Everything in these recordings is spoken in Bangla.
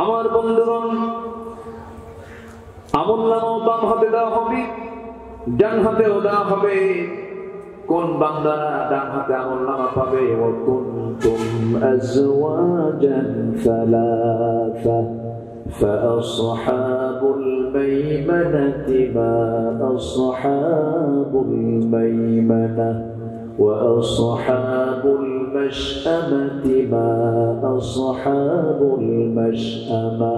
আমার বন্ধুগণ, আমলনামা বাম হাতে দেওয়া হবে, ডান হাতেও দেওয়া হবে। কোন বান্দা ডান হাতে আমলনামা পাবে? ওয়া কুনতুম আজওয়াজান সালাসা ফাআসহাবুল মাইমানাতি মা আসহাবুল মাইমানা ওয়া আসহাবুল মাশআমাতি মা আসহাবুল মাশআমা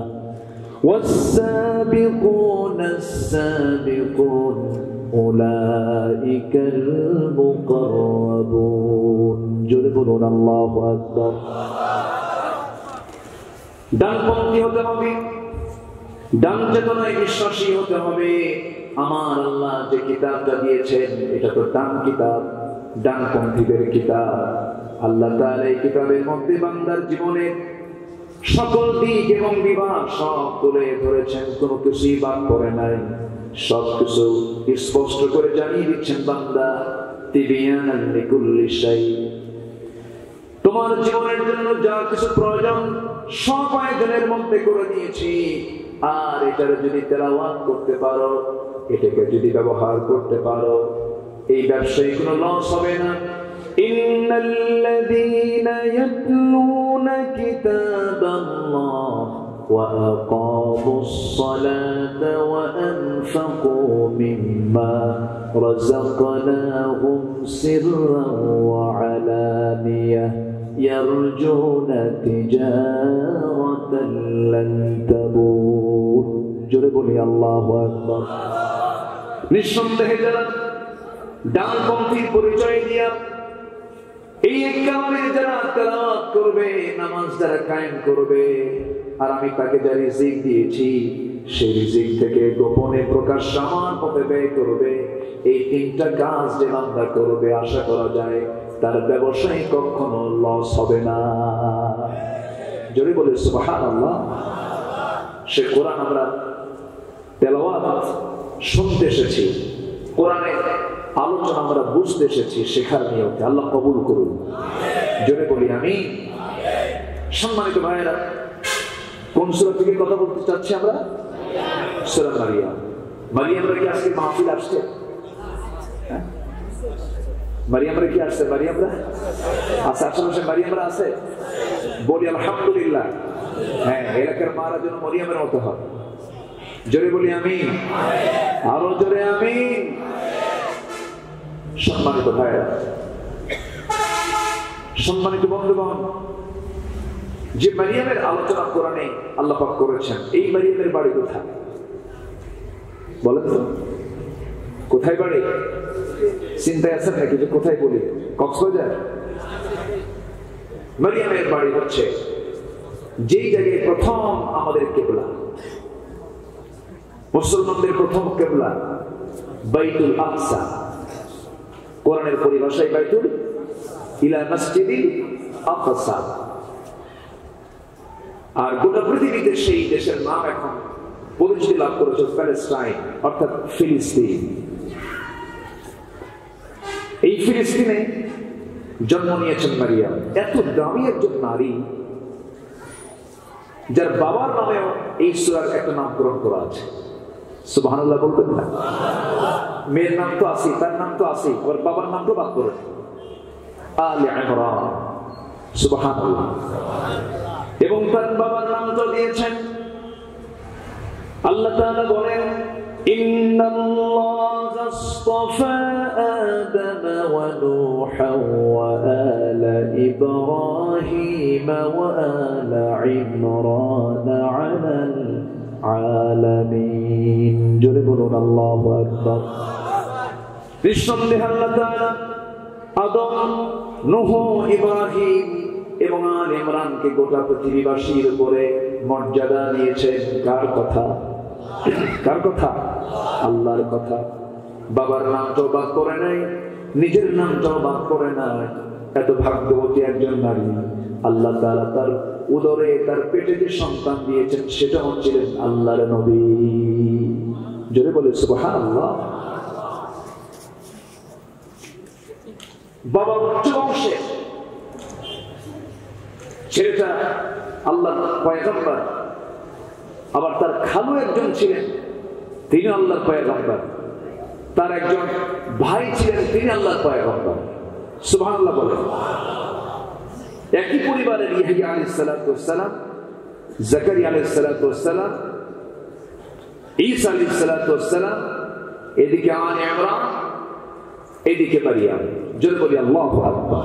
والسابقون السابقون أولئك المقربون جربون الله أكبر ডানপন্থী হতে হবে, ডান চেতনায় বিশ্বাসী হতে হবে। আমার আল্লাহ যে কিতাবটা দিয়েছেন এটা তো ডান কিতাব, ডানপন্থীদের কিতাব। আল্লাহ তাআলা এই কিতাবের মধ্যে বান্দার জীবনে সকল দিক এবং বিভাগ সব তুলে ধরেছেন, কোনো কিছুই বাদ পড়ে নাই। সবকিছু স্পষ্ট করে জানিয়ে দিচ্ছেন বান্দা, তিবিয়ানান লিকুল্লি শাই। তোমার জীবনের জন্য যা কিছু প্রয়োজন সব আয়াতের মধ্যে করে দিয়েছি। আর এটার যদি তেলাওয়াত করতে পারো, এটাকে যদি ব্যবহার করতে পারো, এই ব্যবসায় কোনো লস হবে না। ইন্নাল্লাযীনা ইয়াতলুনা কিতাবাল্লাহ ওয়া আকামুস সালাতা ওয়া আনফাকু মিম্মা রাযাকনাহুম সিররান ওয়া আলানিয়াহ ইয়ারজুনা তিজারাতান লান তাবুর। জোরে বলি আল্লাহু আকবার। নিঃসন্দেহে যারা ডানপন্থীর পরিচয় দিয়া এই কালামের যারা তেলাওয়াত করবে, নামাজ যারা কায়েম করবে, আর আমি তাকে যা রিজিক দিয়েছি সেই রিজিক থেকে গোপনে প্রকাশ্যে আমার পথে ব্যয় করবে, এই তিনটা কাজ যে বান্দা করবে, আশা করা যায় তার ব্যবসায় কখনো লস হবে না। জোরে বলে সুবহানাল্লাহ। সে কোরআন আমরা তেলাওয়াত শুনতে এসেছি, কোরআনের আলোচনা আমরা বুঝতে এসেছি, শেখার নিয়তে। আল্লাহ কবুল করুন। জোরে বলি আমিন। সম্মানিত ভাইয়েরা, কোন সূরা থেকে কথা বলতে চাচ্ছি আমরা? সূরা মারিয়াম। মারিয়ামরা কি আজকে মাহফিল আসছে? মারিয়ামরা কি আসছে? মারিয়ামরা আছে, আশেপাশে মারিয়ামরা আছে? বলি আলহামদুলিল্লাহ। হ্যাঁ, এলাকার মারা যেন মারিয়ামের মতো হয়। জোরে বলি আমিন। আরো জোরে আমিন। সম্মানিত ভাইরা, সম্মানিত বন্ধুগণ, যে মারিয়ামের আলোচনা কোরআনে আল্লাহ পাক করেছেন, এই মারিয়ামের বাড়ি কোথায় বলেন তো? কোথায় বাড়ি? চিন্তায় আছেন নাকি যে কোথায় বলি? কক্সবাজার? মারিয়ামের বাড়ি হচ্ছে যেই জায়গায় প্রথম আমাদের কিবলা, মুসলমানদের প্রথম কিবলা বাইতুল আকসা। কোরআনের পরিভাষায় বাইতুল ইলা মসজিদিল আকসা। আর গোটা পৃথিবীতে সেই দেশের নাম এখন পরিচিতি লাভ করেছে প্যালেস্টাইন, অর্থাৎ ফিলিস্তিন। এই ফিলিস্তিনে জন্ম নিয়েছেন মারিয়াম। এত দামি একজন নারী, যার বাবার নামেও এই সূরার একটা নামকরণ করা আছে। সুবহানাল্লাহ বলবেন না? মেয়ের নাম তো আছে, তার নাম তো আছে, আবার বাবার নাম তো বাদ করে আলে ইমরান। সুবহানাল্লাহ। এবং তার বাবার নাম তো দিয়েছেন, আল্লাহ তাআলা বলেন, ইন্নাল্লাহা আসতাফা আদম ওয়া নূহা ওয়া আলা ইব্রাহিম ওয়া আলা ইমরান আলাল আলামিন। জোরে বলুন আল্লাহু আকবার। নিঃসন্দেহে আল্লাহ তাআলা আদম, নূহ, ইব্রাহিম এবং আলে ইমরানকে গোটা পৃথিবীবাসীর উপরে মর্যাদা দিয়েছেন। কার কথা? কার কথা? আল্লাহর কথা। বাবার নামটাও বাদ করে নাই, নিজের নামটাও বাদ করে নাই। এত ভাগ্যবতী একজন নারী। আল্লাহ তাআলা তার উদরে, তার পেটে যে সন্তান দিয়েছেন সেটা হচ্ছিলেন আল্লাহর নবী। জোরে বলে সুবহানাল্লাহ। বাবা উচ্চ বংশে, ছেলেটা আল্লাহর পয়গম্বর আবার তার খালু একজন ছিলেন, তিনি আল্লাহর পয়গম্বর। তার একজন ভাই ছিলেন, তিনি আল্লাহর পয়গম্বর। সুবহানাল্লাহ বলেন। একই পরিবারের ইয়াহইয়া আলাইহিস সালাতু ওয়াস সালাম, জাকারিয়া আলাইহিস সালাতু ওয়াস সালাম, ঈসা আলাইহিস সালাতু ওয়াস সালাম, এদিকে আলে ইমরান, এদিকে মারিয়াম। জোরে বলি আল্লাহু আকবার।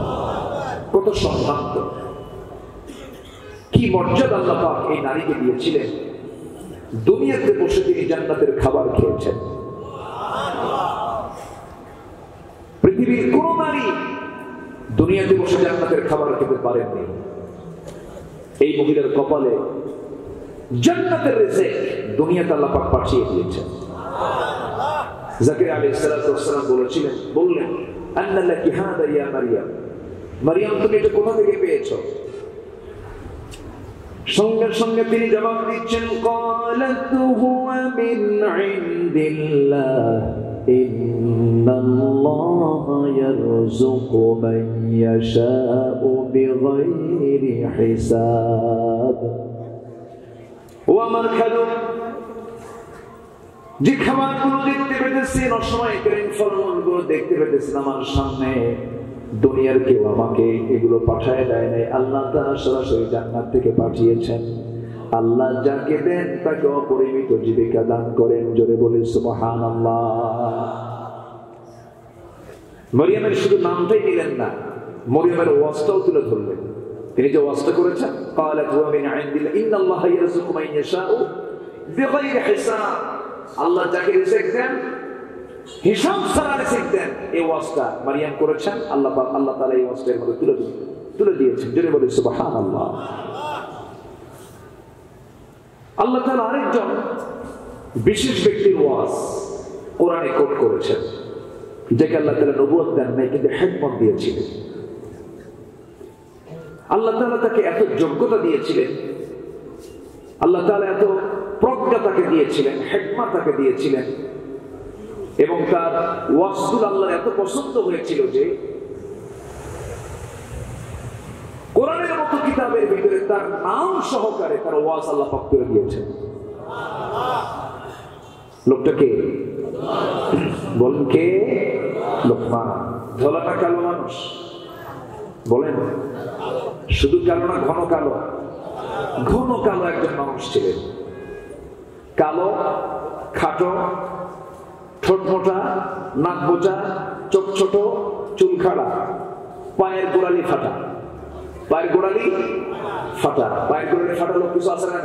কত সম্ভ্রান্ত, কি মর্যাদা আল্লাহ পাক এই নারীকে দিয়েছিলেন। দুনিয়াতে বসে তিনি জান্নাতের খাবার খেয়েছেন। পৃথিবীর কোন নারী দুনিয়াতে বসে জান্নাতের খাবার খেতে পারেননি। এই মহিলার কপালে জান্নাতের রিজিক দুনিয়াতে আল্লাহ পাক পাঠিয়ে দিয়েছেন। জাকারিয়া আলাইহিস সালাতু ওয়াস সালাম বললেন, আন্না লাকি হাদা ইয়া মারইয়াম, মারইয়াম তুমি এটা কোথা থেকে পেয়েছো? সঙ্গে সঙ্গে তিনি জবাব দিচ্ছেন, ক্বালাত হুয়া মিন ইনদিল্লাহ ইন্নাল্লাহা ইয়ারযুকু মান ইয়াশাউ বিগাইরি হিসাব। ও আমার খালু, যে খাবারগুলো দেখতে পেতেছেন, অসময় গ্রিন ফলমূলগুলো দেখতে পেতেছেন আমার সামনে, দুনিয়ার কেউ আমাকে এগুলো পাঠায় দেয় নাই, আল্লাহ তাআলা সরাসরি জান্নাত থেকে পাঠিয়েছেন। আল্লাহ যাকে দেন তাকে অপরিমিত জীবিকা দান করেন। জোরে বলি সুবহানাল্লাহ। মরিয়মের শুধু নামটাই নিলেন না, মরিয়মের ওয়াজটাও তুলে ধরলেন। তিনি যে ওয়াজটা করেছেন, ক্বালাত হুয়া মিন ইনদিল্লাহ ইন্নাল্লাহা ইয়ারযুকু মান ইয়াশাউ বিগাইরি হিসাব। আল্লাহ যাকে রিজিক দেন হিসাব ছাড়া রিজিক দেন। এই ওয়াজটা মারিয়াম করেছেন। আল্লাহ তাআলা এই ওয়াজটার মধ্যে তুলে দিয়েছেন। জোরে বলি সুবহানাল্লাহ। আল্লাহ তাআলা আরেকজন বিশেষ ব্যক্তির ওয়াজ কোরআনে কোট করেছেন, যাকে আল্লাহ তাআলা নবুয়ত দেন নাই, কিন্তু হিকমত দিয়েছিলেন। আল্লাহ তাআলা তাকে এত যোগ্যতা দিয়েছিলেন, আল্লাহ তাআলা এত প্রজ্ঞা তাকে দিয়েছিলেন, হিকমত তাকে দিয়েছিলেন, এবং তার ওয়াজগুলো আল্লাহর এত পছন্দ হয়েছিল যে কোরআনের মতো কিতাবের ভিতরে তার নাম সহকারে তার ওয়াজ আল্লাহ পাক করে দিয়েছেন। লোকটা কে? বলেন কে? লোকমান। ধলা না কালো মানুষ? বলেন শুধু কালো না ঘন কালো? ঘন কালো একজন মানুষ ছিলেন। কালো, খাটো, ঠোঁট মোটা, নাক বোচা, চোখ ছোট, চুল খাড়া, পায়ের গোড়ালি ফাটা। পায়ের গোড়ালি ফাটা। পায়ের গোড়ালি ফাটা লোক কিছু আছে না?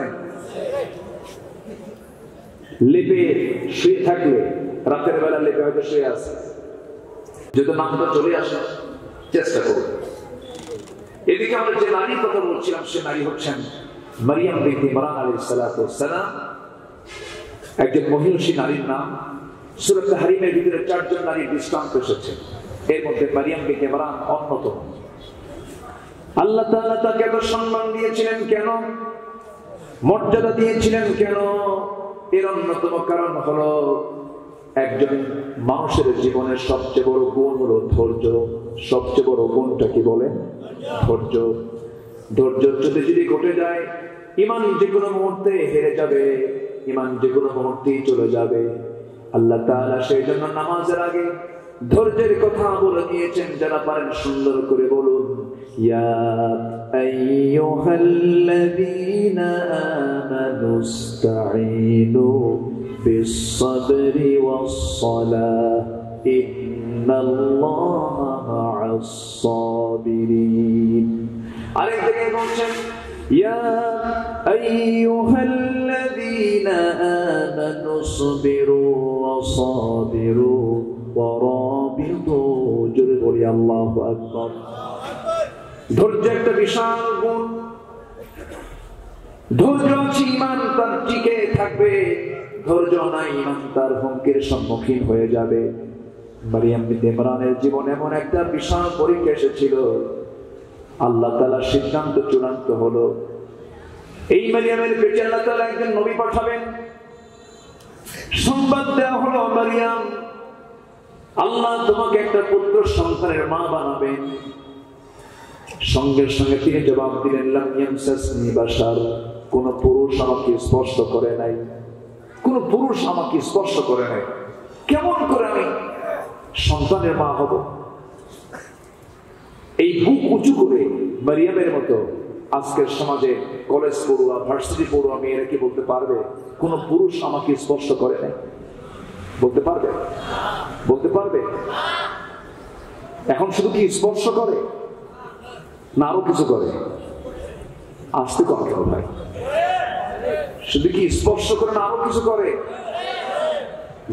লেপে শুয়ে থাকলে, রাতের বেলা লেপে হয়তো শুয়ে আছে, যদি নামটা চলে আসে চেষ্টা করুন। এদিকে আমরা যে নারীর কথা বলছিলাম, সে নারী হচ্ছেন মারিয়াম বিনতে ইমরান আলাইহিস সালাতু ওয়াস সালাম। একজন মহিষী নারীর নাম সূরা তাহরিমের ভিতরে 4 জন নারীর দৃষ্টান্ত এসেছে, এর মধ্যে মারিয়াম বিনতে ইমরান অন্যতম। আল্লাহ তাআলা তাকে এত সম্মান দিয়েছিলেন কেন? মর্যাদা দিয়েছিলেন কেন? এর অন্যতম কারণ হলো, একজন মানুষের জীবনের সবচেয়ে বড় গুণ হলো ধৈর্য। সবচেয়ে বড় গুণটা কি বলেন? ধৈর্য। ধৈর্য যদি ঘটে যায়, ঈমান যে কোনো মুহূর্তে হেরে যাবে, ঈমান যে কোনো মুহূর্তেই চলে যাবে। আল্লাহ তাআলা সেই জন্য নামাজের আগে ধৈর্যের কথা বলে দিয়েছেন। যারা পারেন সুন্দর করে বলুন, ইয়া আইয়ুহাল্লাযীনা আমানুস্তাঈনু বিস-সাবরি ওয়াস-সালাহ ইন্নাল্লাহা মা'আস-সাবিরিন। আরেক জায়গায় বলছেন, ইয়া আইয়ুহাল্লাযীনা আমানুসবিরু ওয়াস-সাবিরু ওয়ারাবিতু। জোরে বলি আল্লাহু আকবার। ধৈর্য একটা বিশাল গুণ। ধৈর্য আছে, ঈমান তার টিকে থাকবে। ধৈর্য নাই, ঈমান তার হুমকির সম্মুখীন হয়ে যাবে। মারিয়াম বিনতে ইমরানের জীবনে এমন একটা বিশাল পরীক্ষা এসেছিল, আল্লাহ তাআলা সিদ্ধান্ত চূড়ান্ত হলো, এই মারিয়ামের পেটে আল্লাহ তাআলা একজন নবী পাঠাবেন। সংবাদ দেওয়া হলো, মারিয়াম, আল্লাহ তোমাকে একটা পুত্র সন্তানের মা বানাবেন। সঙ্গে সঙ্গে তিনি জবাব দিলেন, লাম ইয়ামসাসনি বাশার কোন পুরুষ আমাকে স্পর্শ করে নাই, কোন পুরুষ আমাকে স্পর্শ করে নাই, কেমন করে আমি সন্তানের মা হব? এই বুক উঁচু করে মারিয়ামের মতো আজকের সমাজে কলেজ পড়ুয়া, ভার্সিটি পড়ুয়া মেয়েরা কি বলতে পারবে কোন পুরুষ আমাকে স্পর্শ করে নাই? বলতে পারবে? বলতে পারবে? এখন শুধু কি স্পর্শ করে না আরো কিছু করে? আসতে কম কেন ভাই? শুধু কি স্পর্শ করে না আরো কিছু করে?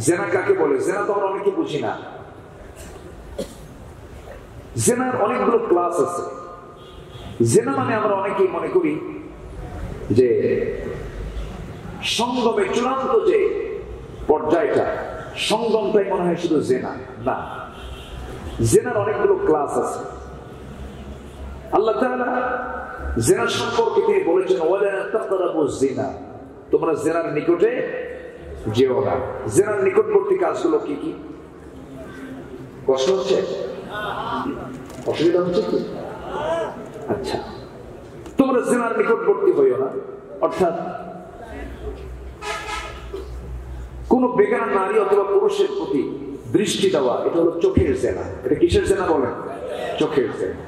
জেনা কাকে বলে? জেনা তো আমরা অনেকে বুঝি না। জেনার অনেকগুলো ক্লাস আছে। জেনা মানে আমরা অনেকেই মনে করি যে সঙ্গমে চূড়ান্ত যে পর্যায়টা, সঙ্গমটাই মনে হয় শুধু জেনা। না, জেনার অনেকগুলো ক্লাস আছে। আল্লাহ তাআলা জেনা সম্পর্কে তিনি বলেছেন, ওয়ালা তাকরাবুজ জিনা, তোমরা জেনার নিকটে যেও না। জেনার নিকটবর্তী কাজগুলো কি কি? কষ্ট হচ্ছে? অসুবিধা হচ্ছে কি? আচ্ছা, তোমরা জেনার নিকটবর্তী হইও না, অর্থাৎ কোন বেগানা নারী অথবা পুরুষের প্রতি দৃষ্টি দেওয়া, এটা হলো চোখের জেনা। এটা কিসের জেনা বলেন? চোখের জেনা।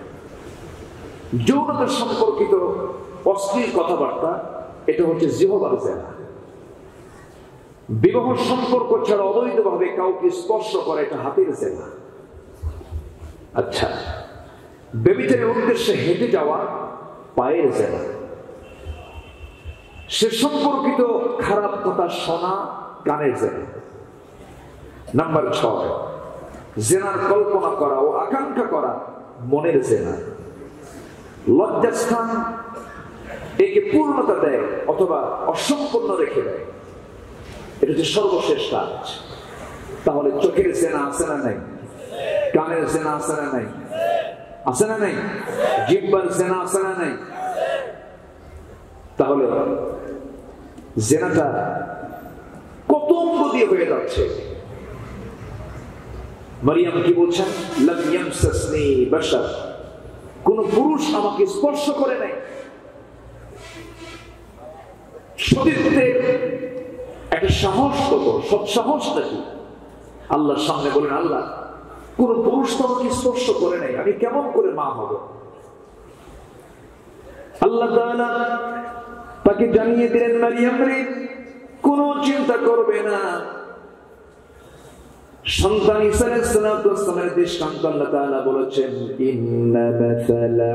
যৌনতা সম্পর্কিত অশ্লীল কথাবার্তা, এটা হচ্ছে জিহ্বার জেনা। বিবাহ সম্পর্ক ছাড়া অবৈধভাবে কাউকে স্পর্শ করা, এটা হাতের জেনা। আচ্ছা, ব্যভিচারের উদ্দেশ্যে হেঁটে যাওয়া পায়ের জেনা। সে সম্পর্কিত খারাপ কথা শোনা কানের জেনা। নাম্বার 6, জেনার কল্পনা করা ও আকাঙ্ক্ষা করা মনের জেনা। লজ্জাস্থান একে পূর্ণতা দেয় অথবা অসম্পূর্ণ রেখে দেয়, এটা হচ্ছে সর্বশেষ কাজ। তাহলে চোখের জেনা আছে না নাই? কানের জেনা আছে না নাই? আছে না নাই? জিহ্বার জেনা আছে না নাই? তাহলে জেনাটা কত অঙ্গ দিয়ে হয়ে যাচ্ছে। মারিয়াম কি বলছেন? লাম ইয়ামসাসনি বাশার, কোন পুরুষ আমাকে স্পর্শ করে নাই। সতীত্বের একটা সাহস, কত সৎসাহসটা কি? আল্লাহর সামনে বলেন, আল্লাহ কোন পুরুষ তো আমাকে স্পর্শ করে নাই, আমি কেমন করে মা হব? আল্লাহ তাআলা তাকে জানিয়ে দিলেন, মারিয়াম রে, কোন চিন্তা করবে না। সন্তান ঈসা আলাইহিস সালাতু ওয়াস সালামের দৃষ্টান্ত আল্লাহ তাআলা বলেছেন, ইন্না মাসালা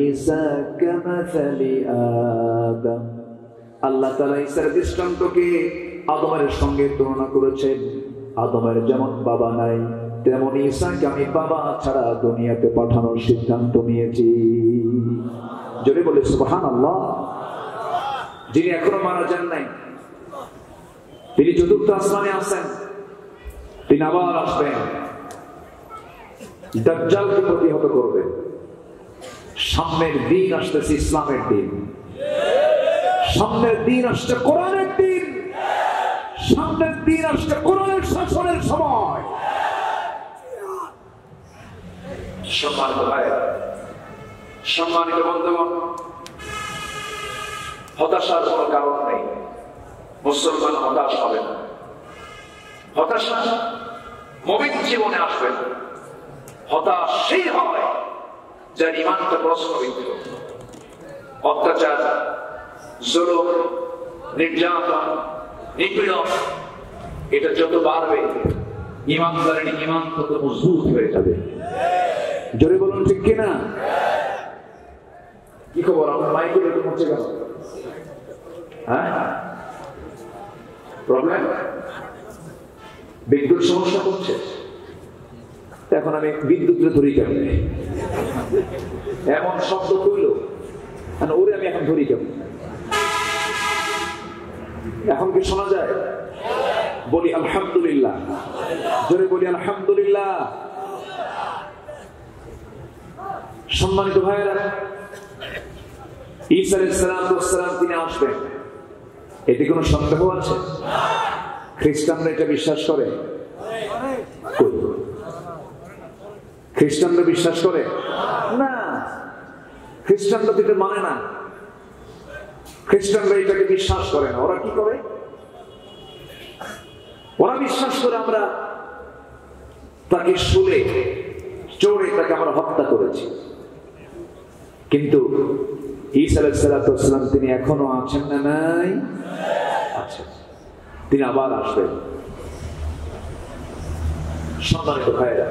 ঈসা কামাসালি আদম। আল্লাহ তাআলা ঈসার দৃষ্টান্তকে আদমের সঙ্গে তুলনা করেছেন। আদমের যেমন বাবা নাই, তেমন ঈসাকে আমি বাবা ছাড়া দুনিয়াতে পাঠানোর সিদ্ধান্ত নিয়েছি। জোরে বলে সুবহানাল্লাহ। যিনি এখনো মারা যান নাই, তিনি চতুর্থ আসমানে আছেন, তিনি আবার আসবেন, দাজ্জালকে প্রতিহত করবেন। সামনের দিন আসতেছে ইসলামের দিন, সামনের দিন আসছে কোরআনের দিন, সামনের দিন আসছে কোরআনের শাসনের সময়। সম্মানিত ভাই, সম্মানিত বন্ধুগণ, হতাশার কোনো কারণ নেই। মুসলমান হতাশ হবে না। হতাশা মুমিন জীবনে আসবে না। হতাশ সেই হয় যার ঈমানটা প্রশ্নবিদ্ধ। অত্যাচার, জুলুম, নির্যাতন, নিপীড়ন এটা যত বাড়বে, ঈমানদারের ঈমান তত মজবুত হয়ে যাবে। জোরে বলুন ঠিক কিনা? কি খবর আপনার মাইকের এরকম হচ্ছে কেন? হ্যাঁ, প্রবলেম? বিদ্যুৎ সমস্যা করছে? এখন আমি বিদ্যুৎ ধরি কেমন? এমন শব্দ কইল, ওরে আমি এখন ধরি কেমন? এখন কি শোনা যায়? বলি আলহামদুলিল্লাহ। জোরে বলি আলহামদুলিল্লাহ। সম্মানিত ভাইয়েরা, ঈসা আলাইহিস সালাম তিনি আসবেন, এতে কোনো সন্দেহ আছে? খ্রিস্টানরা এটা বিশ্বাস করে? খ্রিস্টানরা বিশ্বাস করে না। খ্রিস্টানরা এটা মানে না। খ্রিস্টানরা এটাকে বিশ্বাস করে না। ওরা কি করে? ওরা বিশ্বাস করে আমরা তাকে শুলে চড়ে তাকে আমরা হত্যা করেছি। কিন্তু ঈসা আলাইহিস সালাম তিনি এখনো আছেন না নাই? আছেন। তিনি আবার আসবেন। সম্মানিত ভাইরা,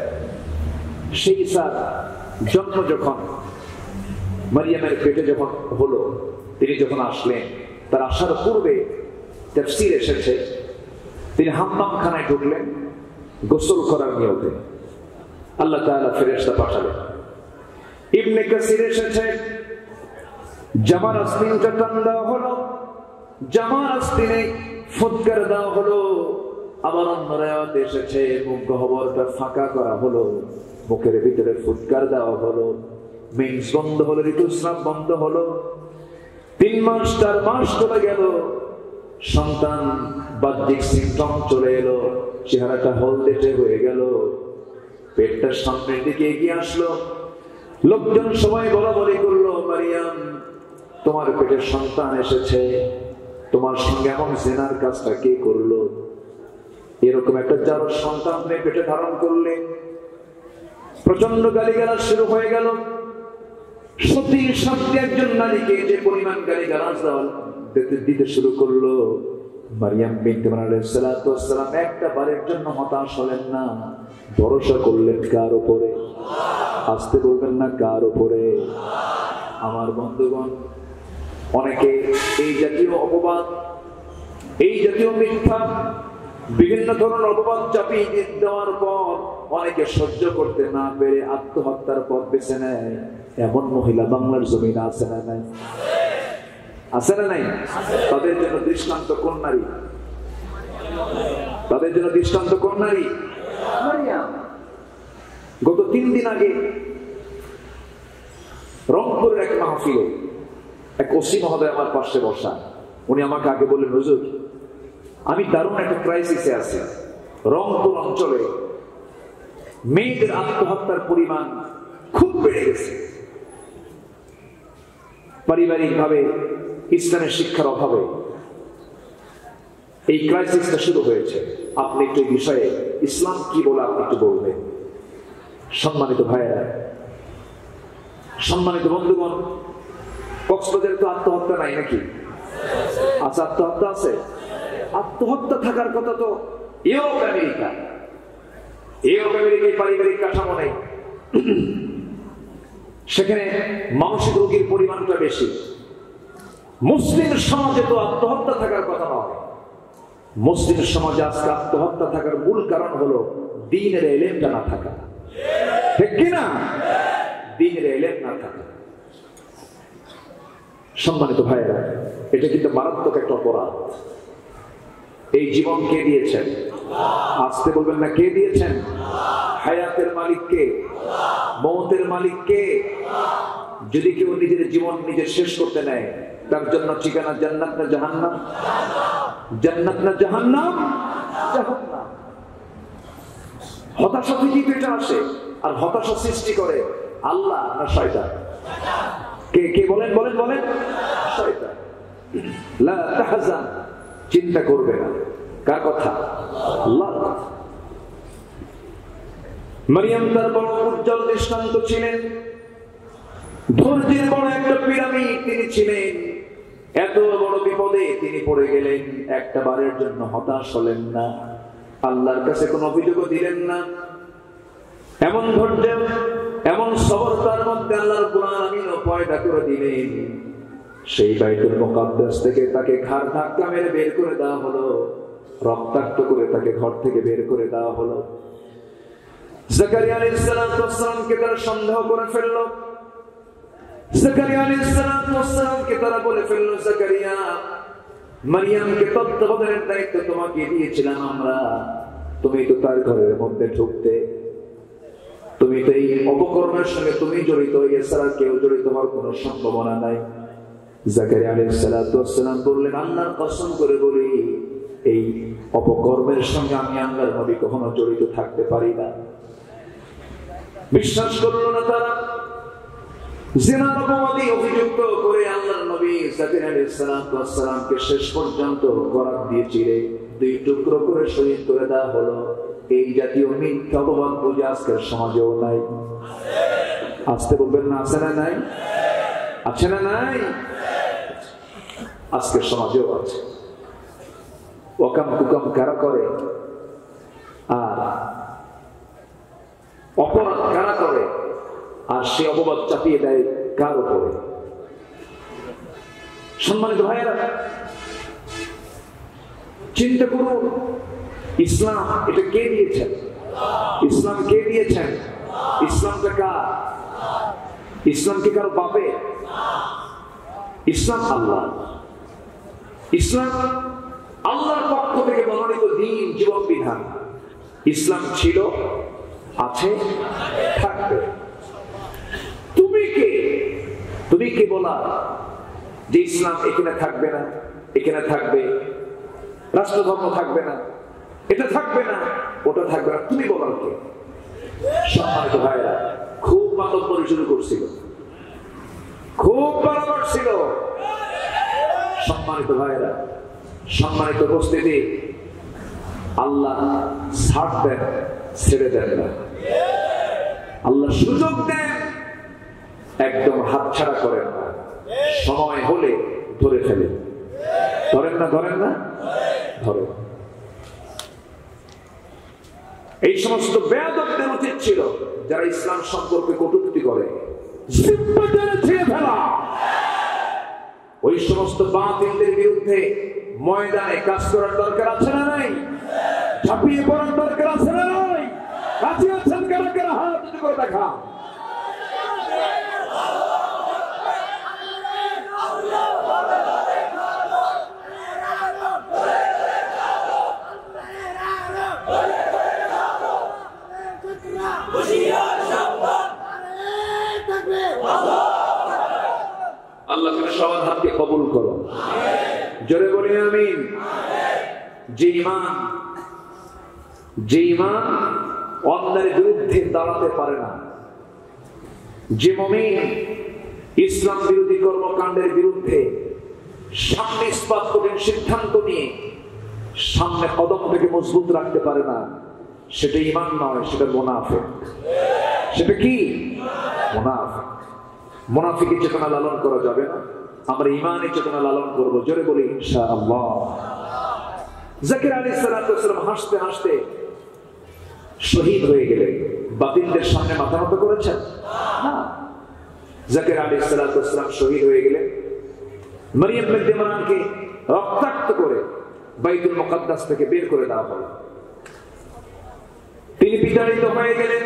সেই ঈসার জন্ম যখন মারিয়ামের পেটে যখন হলো, তিনি যখন আসলেন, তার আসার পূর্বে তাফসীর এসেছে তিনি হাম্মামখানায় ঢুকলেন গোসল করার নিয়তে। আল্লাহ তাআলা ফেরেশতা পাঠালেন। ইবনে কাসির এসেছে জামার আস্তিনটা টান দেওয়া হলো, জামার আস্তিনে ফুৎকার দেওয়া হলো। আবার অন্য রায়াতে এসেছে মুখ গহ্বরটা ফাঁকা করা হলো, মুখের ভিতরে ফুৎকার দেওয়া হলো, মেন্স বন্ধ হলো, ঋতুস্রাব বন্ধ হলো। 3 মাস 4 মাস চলে গেল, সন্তান বাহ্যিক সিমটম চলে এলো, চেহারাটা হলদেটে হয়ে গেল, পেটটা সামনের দিকে এগিয়ে আসলো। লোকজন সবাই বলাবলি করলো, মারিয়াম তোমার পেটে সন্তান এসেছে, তোমার সঙ্গে এমন জিনার কাজটা কে করলো? এরকম একটা যার সন্তান পেটে ধারণ করলে। প্রচন্ড গালিগালাজ শুরু হয়ে গেল। সত্যি সত্যি একজন নারীকে যে পরিমাণ গালিগালাজ দিতে শুরু করলো, মারিয়াম বিনতে ইমরান আলাইহিস সালাতু ওয়াস সালাম একটা বারের জন্য হতাশ হলেন না, ভরসা করলেন কার উপরে? আসতে বলবেন না, কার উপরে? আমার বন্ধুগণ, অনেকে এই জাতীয় অপবাদ, এই জাতীয় মিথ্যা, বিভিন্ন ধরনের অপবাদ চাপিয়ে দেওয়ার পর অনেকে সহ্য করতে না পেরে আত্মহত্যার পথ বেছে নেয়। এমন মহিলা বাংলার জমিনে আছে না নাই? আছে না নাই? তাদের জন্য দৃষ্টান্ত কোন নারী? তাদের জন্য দৃষ্টান্ত কোন নারী? মারিয়াম। গত 3 দিন আগে রংপুরের এক মাহফিলে এক ওসি মহোদয় আমার পাশে বসা। উনি আমাকে আগে বললেন, হুজুর আমি দারুণ একটা ক্রাইসিসে আছি। রংপুর অঞ্চলে মেয়েদের আত্মহত্যার পরিমাণ খুব বেড়ে গেছে। পারিবারিক ভাবে ইসলামের শিক্ষার অভাবে এই ক্রাইসিসটা শুরু হয়েছে। আপনি একটু বিষয়ে ইসলাম কি বলে আপনি একটু বলবেন। সম্মানিত ভাইয়েরা, সম্মানিত বন্ধুগণ, কক্সবাজারে তো আত্মহত্যা নাই নাকি? আচ্ছা, আত্মহত্যা আছে। আত্মহত্যা থাকার কথা তো ইউরোপ আমেরিকা। ইউরোপ আমেরিকায় পারিবারিক কাঠামো নেই, সেখানে মানসিক রোগীর পরিমাণটা বেশি। মুসলিম সমাজে তো আত্মহত্যা থাকার কথা নয়। মুসলিম সমাজে আজকে আত্মহত্যা থাকার মূল কারণ হলো দ্বীনের ইলমটা না থাকা। ঠিক কিনা? দ্বীনের ইলম না থাকা। সম্মানিত ভাইয়েরা, এটা কিন্তু মারাত্মক একটা অপরাধ। এই জীবন কে দিয়েছেন? আসতে বলবেন না, কে দিয়েছেন? হায়াতের মালিক কে? মওতের মালিক কে? যদি কেউ নিজের জীবন নিজে শেষ করতে নেয়, তার জন্য ঠিকানা জান্নাত না জাহান্নাম? জান্নাত না জাহান্নাম? জাহান্নাম। হতাশা থেকেই পেটে আসে। আর হতাশা সৃষ্টি করে আল্লাহ না শয়তান? কে কে বলেন বলেন বলেন? শয়তান। লা তাহজান, চিন্তা করবে না। কার কথা? আল্লাহর কথা। মারিয়াম তার বড় উজ্জ্বল দৃষ্টান্ত ছিলেন, ধৈর্যের বড় একটা পিরামিড তিনি ছিলেন। এত বড় বিপদে তিনি পড়ে গেলেন, একটা বারের জন্য হতাশ হলেন না, আল্লাহর কাছে কোনো অভিযোগও দিলেন না। এমন ধৈর্য, এমন সবর তার মধ্যে আল্লাহ রাব্বুল আলামিন পয়দা করে দিলেন। সেই বাইতুল মুকাদ্দাস থেকে তাকে ঘাড় ধাক্কা মেরে বের করে দেওয়া হলো, রক্তাক্ত করে তাকে ঘর থেকে বের করে দেওয়া হলো। জাকারিয়া আলাইহিস সালামকে তারা সন্দেহ করে ফেলল। জাকারিয়া আলাইহিস সালামকে তারা বলে ফেলল, জাকারিয়া, মারিয়ামকে তত্ত্বাবধানের দায়িত্ব তোমাকে দিয়েছিলাম আমরা, তুমি তো তার ঘরের মধ্যে ঢুকতে, তুমি তো এই অপকর্মের সঙ্গে তুমি জড়িত, এছাড়া কেউ জড়িত হওয়ার কোনো সম্ভাবনা নাই। জাকারিয়া আলাইহিস সালাম বললেন, আল্লাহর কসম করে বলি, এই অপকর্মের সঙ্গে আমি আল্লাহর নবী কখনো জড়িত থাকতে পারি না। বিশ্বাস করল না তারা। জিনার অপবাদে অভিযুক্ত করে আল্লাহর নবী জাকির আলাইহিস সালামকে শেষ পর্যন্ত করাত দিয়ে চিরে 2 টুকরো করে শহীদ করে দেওয়া হলো। এই জাতীয় মিথ্যা অপবাদ বুঝে আজকের সমাজেও নাই। আসতে বলবেন না, আছে না নাই? আছে না নাই? আজকের সমাজেও আছে। ওকাম কুকাম কারা করে আর অপরাধ কারা করে, আর সে অপবাদ চাপিয়ে দেয় কার উপরে? সম্মানিত ভাইয়েরা, চিন্তা করুন, ইসলাম এটা কে দিয়েছেন? ইসলাম কে দিয়েছেন? ইসলামটা কার? ইসলাম কি কারো বাপে? ইসলাম আল্লাহ। ইসলাম আল্লাহর পক্ষ থেকে মনোনীত দ্বীন, জীবন বিধান। ইসলাম ছিল, আছে, থাকবে। তুমি কে বলা যে ইসলাম এখানে থাকবে না, এখানে থাকবে, রাষ্ট্র ধর্ম থাকবে না, এটা থাকবে না, ওটা থাকবে না, তুমি বলার কে? সম্মানিত ভাইরা, খুব মানবতার শুরু করছিল, খুব বাড়াবার ছিল। সম্মানিত ভাইরা, সম্মানিত উপস্থিতি, আল্লাহ ছাড় দেন, ছেড়ে দেন না। আল্লাহ সুযোগ দেন, একদম হাতছাড়া করেন না। সময় হলে ধরে ফেলেন। ধরেন না? ধরেন না? ধরেন। এই সমস্ত বেয়াদবদের উচিত ছিল যারা ইসলাম সম্পর্কে কটূক্তি করে, ছেড়ে ফেলা। ওই সমস্ত বাতিলদের বিরুদ্ধে ময়দানে কাজ করার দরকার আছে না নাই? ঝাঁপিয়ে পড়ার দরকার আছে না নাই? কাছে আছেন কারা কারা? হাত উঁচু করে দেখা। আল্লাহ তুমি সবার হাতকে কবুল করো, জোরে বলি আমিন। যে ঈমান অন্যের বিরুদ্ধে দাঁড়াতে পারে না, যে মুমিন ইসলাম বিরোধী কর্মকাণ্ডের বিরুদ্ধে সামনে ইস্পাত কঠিন সিদ্ধান্ত নিয়ে সামনে কদম থেকে মজবুত রাখতে পারে না, সেটা ঈমান নয়, সেটা মুনাফিক। সেটা কি? মুনাফিক। মুনাফিকের চেতনা লালন করা যাবে না, আমরা ঈমানের চেতনা লালন করবো, জোরে বলি ইনশাআল্লাহ। জাকির আলাইহিস সালাম হাসতে হাসতে শহীদ হয়ে গেলেন। বাতিলদের সামনে মাথা নত করেছেন না। জাকির আলাইহিস সালাম শহীদ হয়ে গেলেন। মরিয়ম বিনতে ইমরানকে রক্তাক্ত করে বাইতুল মুকাদ্দাস থেকে বের করে দেওয়া হলো। তিনি বিতাড়িত হয়ে গেলেন।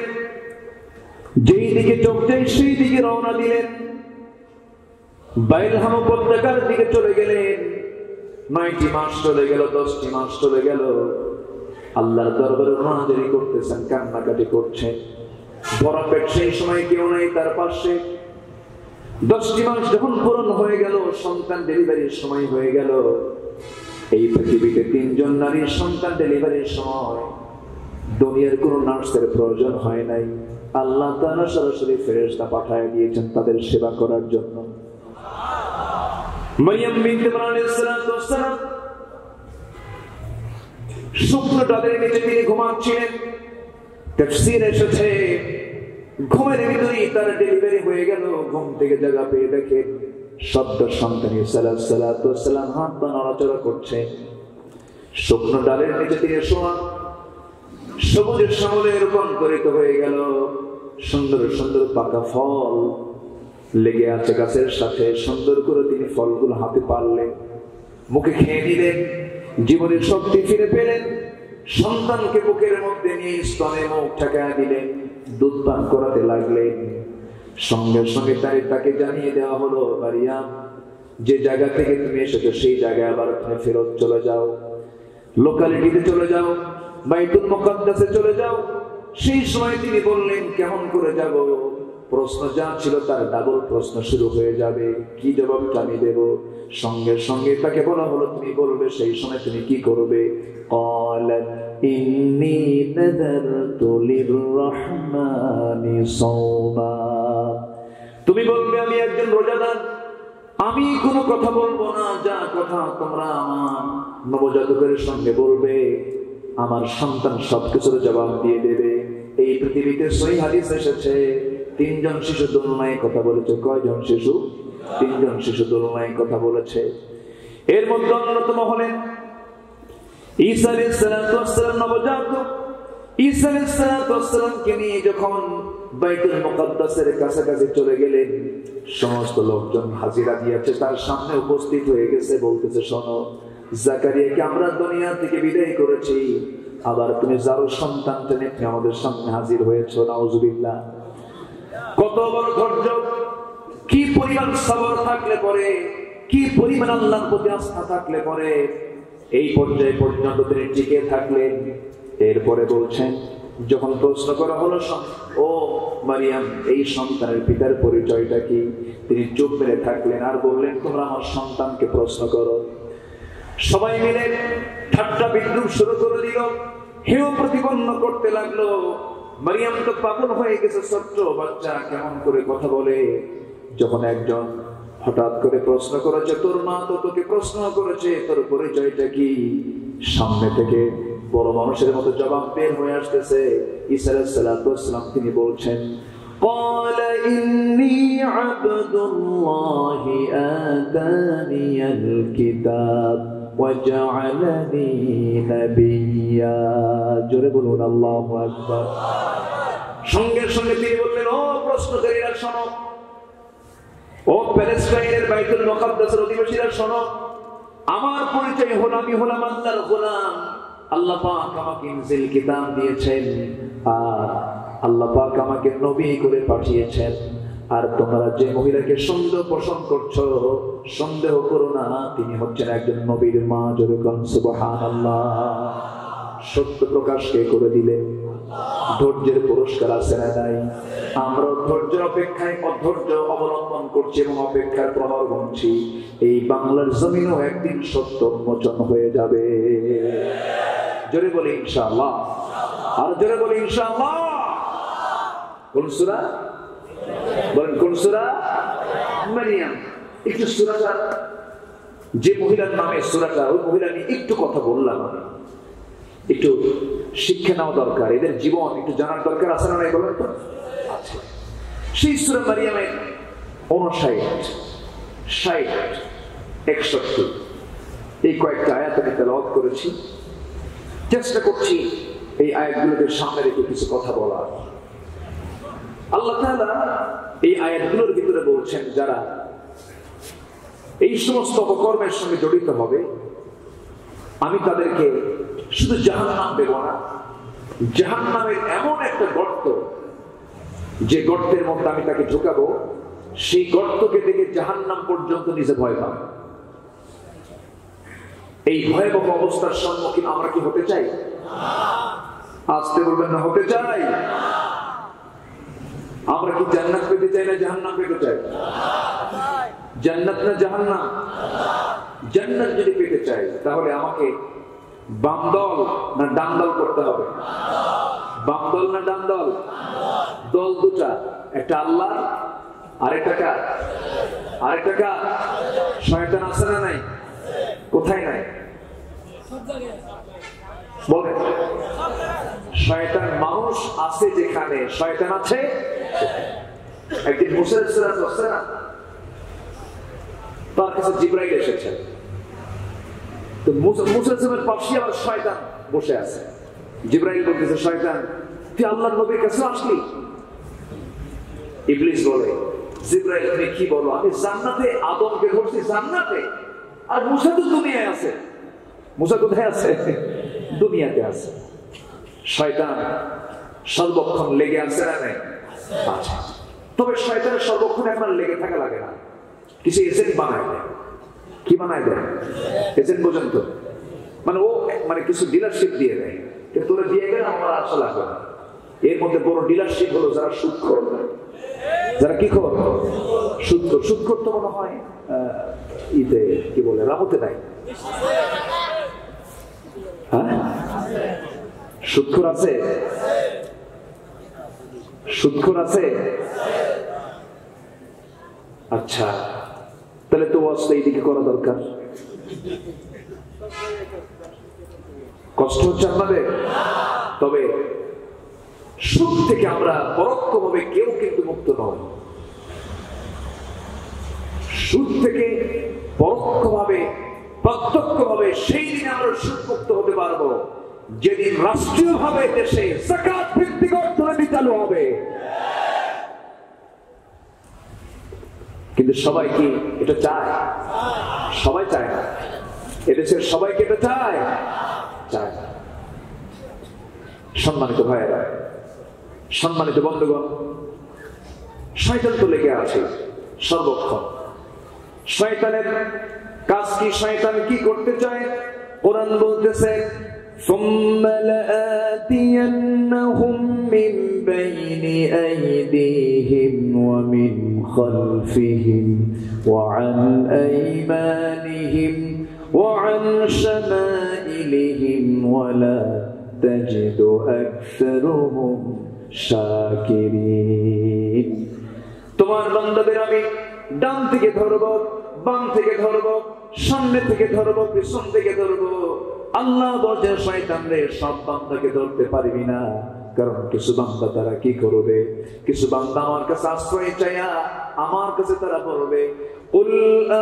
যেই দিকে চোখ যায় সেই দিকে রওনা দিলেন। বাইলহাম উপত্যকার দিকে চলে গেলেন। 9টি মাস চলে গেল, 10টি মাস চলে গেল। আল্লাহর দরবারে মুনাজারি করতেছেন, কান্নাকাটি করছেন। বরফের সেই সময় কেউ নাই তার পাশে। 10টি মাস যখন পূরণ হয়ে গেল, সন্তান ডেলিভারির সময় হয়ে গেল। এই পৃথিবীতে 3 জন নারীর সন্তান ডেলিভারির সময় দুনিয়ার কোন নার্সের প্রয়োজন হয় নাই। আল্লাহ তাআলা সরাসরি ফেরেশতা পাঠিয়ে দিয়েছেন তাদের সেবা করার জন্য। মরিয়ম বিনতে ইমরান আলাইহিস সালাম শুকনো ডালের নিচে তিনি ঘুমাচ্ছিলেন। তাফসীরে এসেছে ঘুমের ভিতরেই তার ডেলিভারি হয়ে গেল। ঘুম থেকে জায়গা পেয়ে দেখে সদ্য সন্তানী সালাতু সালাম হাত পা নড়াচড়া করছে। শুকনো ডালের নিচে তিনি শোয়া, সবুজের শ্যামলে রূপান্তরিত হয়ে গেল। সুন্দর সুন্দর পাকা ফল লেগে আছে গাছের সাথে। সুন্দর করে তিনি ফলগুলো হাতে পারলেন, মুখে খেয়ে নিলেন, জীবনের শক্তি ফিরে পেলেন। সন্তানকে বুকের মধ্যে নিয়ে স্তনে মুখ ঠেকায় দিলেন, দুধ পান করাতে লাগলেন। সঙ্গে সঙ্গে তাকে জানিয়ে দেওয়া হলো, মারিয়াম, যে জায়গা থেকে তুমি এসেছো সেই জায়গায় আবার তুমি ফেরত চলে যাও, লোকালিটিতে চলে যাও, বাইতুল মুকাদ্দাসে চলে যাও। সেই সময় তিনি বললেন, কেমন করে যাব? প্রশ্ন যা ছিল তার ডাবল প্রশ্ন শুরু হয়ে যাবে, কি জবাবটা আমি দেব? সঙ্গে সঙ্গে তাকে বলা হলো, তুমি বলবে সেই সময় তুমি কি করবে? ক্বালাত ইন্নী নাযারতু লিররহমানি সাওমা। তুমি বলবে আমি একজন রোজাদার, আমি কোনো কথা বলবো না, যা কথা তোমরা আমার নবজাতকের সঙ্গে বলবে আমার সন্তান সবকিছুর জবাব দিয়ে দেবে। এই পৃথিবীতে সহিহ হাদিস এসেছে 3 জন শিশু দোলনায় কথা বলেছে। কয়জন শিশু? 3 জন শিশু দোলনায় কথা বলেছে। এর মধ্যে অন্যতম হলেন ঈসা আলাইহিস সালাম। নবজাতক ঈসা আলাইহিস সালামকে নিয়ে যখন বাইতুল মুকাদ্দাসের কাছাকাছি চলে গেলেন, সমস্ত লোকজন হাজিরা দিয়েছে, তার সামনে উপস্থিত হয়ে গেছে। বলতেছে, শোনো, জাকারিয়াকে আমরা দুনিয়া থেকে বিদায় করেছি, আবার তুমি যার সন্তান টেনে আমাদের সামনে হাজির হয়েছো। নাউজুবিল্লাহ। কত বড় ধৈর্য, কি পরিমাণ সবর থাকলে পরে, কি পরিমাণ আল্লাহর প্রতি আস্থা থাকলে পরে এই পর্যায়ে পর্যন্ত তিনি টিকে থাকলেন। এরপরে বলছেন, যখন প্রশ্ন করা হলো, ও মারিয়াম, এই সন্তানের পিতার পরিচয়টা কি? তিনি চুপ মেরে থাকলেন আর বললেন, তোমরা আমার সন্তানকে প্রশ্ন করো। সবাই মিলে ঠাট্টা বিদ্রুপ শুরু করে দিল, হেয় প্রতিপন্ন করতে লাগলো। মারিয়াম তো পাগল হয়ে গেছে, ছোট্ট বাচ্চা কেমন করে কথা বলে। যখন একজন হঠাৎ করে প্রশ্ন করেছে, তোর মা তো তোকে প্রশ্ন করেছে, তোর পরিচয়টা কি? সামনে থেকে বড় মানুষের মতো জবাব বের হয়ে আসতেছে। ঈসা আলাইহিস সালাম তিনি বলছেন, قال إني عبد الله آتاني الكتاب وجعلني نبيا। জোরে বলুন আল্লাহু আকবার। সঙ্গে সঙ্গে তিনি বললেন, ও প্রশ্নকারীরা শোনো, ও প্যালেস্টাইনের বাইতুল মুকাদ্দাসের অধিবাসীরা শোনো, আমার পরিচয় হলো আমি হলাম আল্লাহর গোলাম। আল্লাহ পাক আমাকে ইনজিল কিতাব দিয়েছেন, আর আল্লাহ পাক আমাকে নবী করে পাঠিয়েছেন। আর তোমরা যে মহিলাকে সন্দেহ পোষণ করছো, সন্দেহ করো না, তিনি হচ্ছেন একজন নবীর মা। জোরে বলুন সুবহানাল্লাহ। সত্য প্রকাশ কে করে দিলেন? ধৈর্যের পুরস্কার আছে না নাই? আমরা ধৈর্যের অপেক্ষায় অধৈর্য অবলম্বন করছি এবং অপেক্ষার প্রহর গুনছি। এই বাংলার জমিনও একদিন সত্য উন্মোচন হয়ে যাবে। জোরে বলি ইনশাআল্লাহ। আর জোরে বলি ইনশাআল্লাহ। কোন সূরা বলেন? কোন সূরা? মারিয়াম। একটু সূরাটা, যে মহিলার নামে সূরাটা, ওই মহিলা নিয়ে একটু কথা বললাম, একটু শিক্ষা নেওয়া দরকার, এদের জীবন একটু জানার দরকার আছে না নাই বলেন তো? আচ্ছা, সেই সূরা মারিয়ামের 59, 60, 61 এই কয়েকটা আয়াত আমি তেলাওয়াত করেছি। চেষ্টা করছি এই আয়াতগুলোকে সামনে রেখে কিছু কথা বলার। আল্লাহ তাআলা এই আয়াতগুলোর ভিতরে বলছেন, যারা এই সমস্ত অপকর্মের সঙ্গে জড়িত হবে আমি তাদেরকে শুধু জাহান্নাম দেব না, জাহান্নামের এমন একটা গর্ত, যে গর্তের মধ্যে আমি তাকে ঢুকাবো, সেই গর্তকে দেখে জাহান্নাম পর্যন্ত নিজে ভয় পাবে। এই ভয়াবহ অবস্থার সম্মুখীন আমরা কি হতে চাই? আসতে বলবেন না, হতে চাই। আমরা কি জান্নাত পেতে চাই না জাহান্নাম পেতে চাই? জান্নাত না জাহান্নাম? জান্নাত যদি পেতে চাই তাহলে আমাকে বাম দল না ডান দল করতে হবে? বাম দল না ডান দল? দল দুটা, একটা আল্লাহ আর একটা কার? আরেকটা কার? শয়তান আছে না নাই? কোথায় নাই? বলে শয়তান মানুষ আছে যেখানে শয়তান আছে। একদিন মুসা আলাইহিস সালাম তার কাছে জিবরাইল এসেছেন, তো মুসা আলাইহিস সালামের পাশে আবার শয়তান বসে আছে। জিবরাইল বলতেছে, শয়তান তুই আল্লাহর নবীর কাছে আসলি? ইবলিস বলে, জিবরাইল তুমি কি বলো, আমি জান্নাতে আদমকে ধরছি জান্নাতে, আর মুসা তো দুনিয়ায় আছে। মুসা কোথায় আছে? দুনিয়াতে আছে। শয়তান সর্বক্ষণ লেগে আছে না নাই? আচ্ছা, তবে শয়তানের সর্বক্ষণ এখন লেগে থাকা লাগে না, কিছু এজেন্ট বানায় দেয়। কি বানায় দেয়? এজেন্ট পর্যন্ত, মানে ও মানে কিছু ডিলারশিপ দিয়ে দেয়, কিন্তু তোরা দিয়ে গেলে আমার আশা লাগবে না। এর মধ্যে বড় ডিলারশিপ হলো যারা সুদখোর। যারা কি খবর? সুদখোর। সুদখোর তো মনে হয় ইতে কি বলে, রামতে নাই? হ্যাঁ, সুদখোর আছে? সুদখোর আছে? আচ্ছা, তাহলে তো ওয়াজটা এইদিকে করা দরকার। কষ্ট হচ্ছে আপনাদের? তবে সুদ থেকে আমরা পরোক্ষভাবে কেউ কিন্তু মুক্ত নয়। সুদ থেকে পরোক্ষভাবে প্রত্যক্ষভাবে সেই দিনে আমরা সুদ মুক্ত হতে পারবো যেদিন রাষ্ট্রীয়ভাবে দেশে যাকাত ভিত্তিক অর্থনীতি চালু হবে। কিন্তু সবাই কি এটা চায়? সবাই চায় না। এদেশের সবাইকে এটা চায়? চায় না। সম্মানিত ভাইয়েরা, সম্মানিত বন্ধুগণ, শয়তান তো লেগে আছে সর্বক্ষণ। শয়তানের কাজ কি? শয়তান কি করতে চায়? কোরআন বলতেছে ثُمَّ لَآتِيَنَّهُم مِّن بَيْنِ أَيْدِيهِمْ وَمِنْ خَلْفِهِمْ وَعَنْ أَيْمَانِهِمْ وَعَنْ شَمَائِلِهِمْ وَلَا تَجِدُ أَكْثَرَهُمْ শাকিরিন। তোমার বান্দাদের আমি ডান থেকে ধরবো, বাম থেকে ধরবো, সামনে থেকে ধরবো, পিছন থেকে ধরবো। আল্লাহ বলেন শয়তানরে সব বান্দাকে ধরতে পারবি না, কারণ কিছু বান্দা তারা কি করবে? কিছু বান্দা আমার কাছে আশ্রয় চাইয়া আমার কাছে তারা বলবে কুল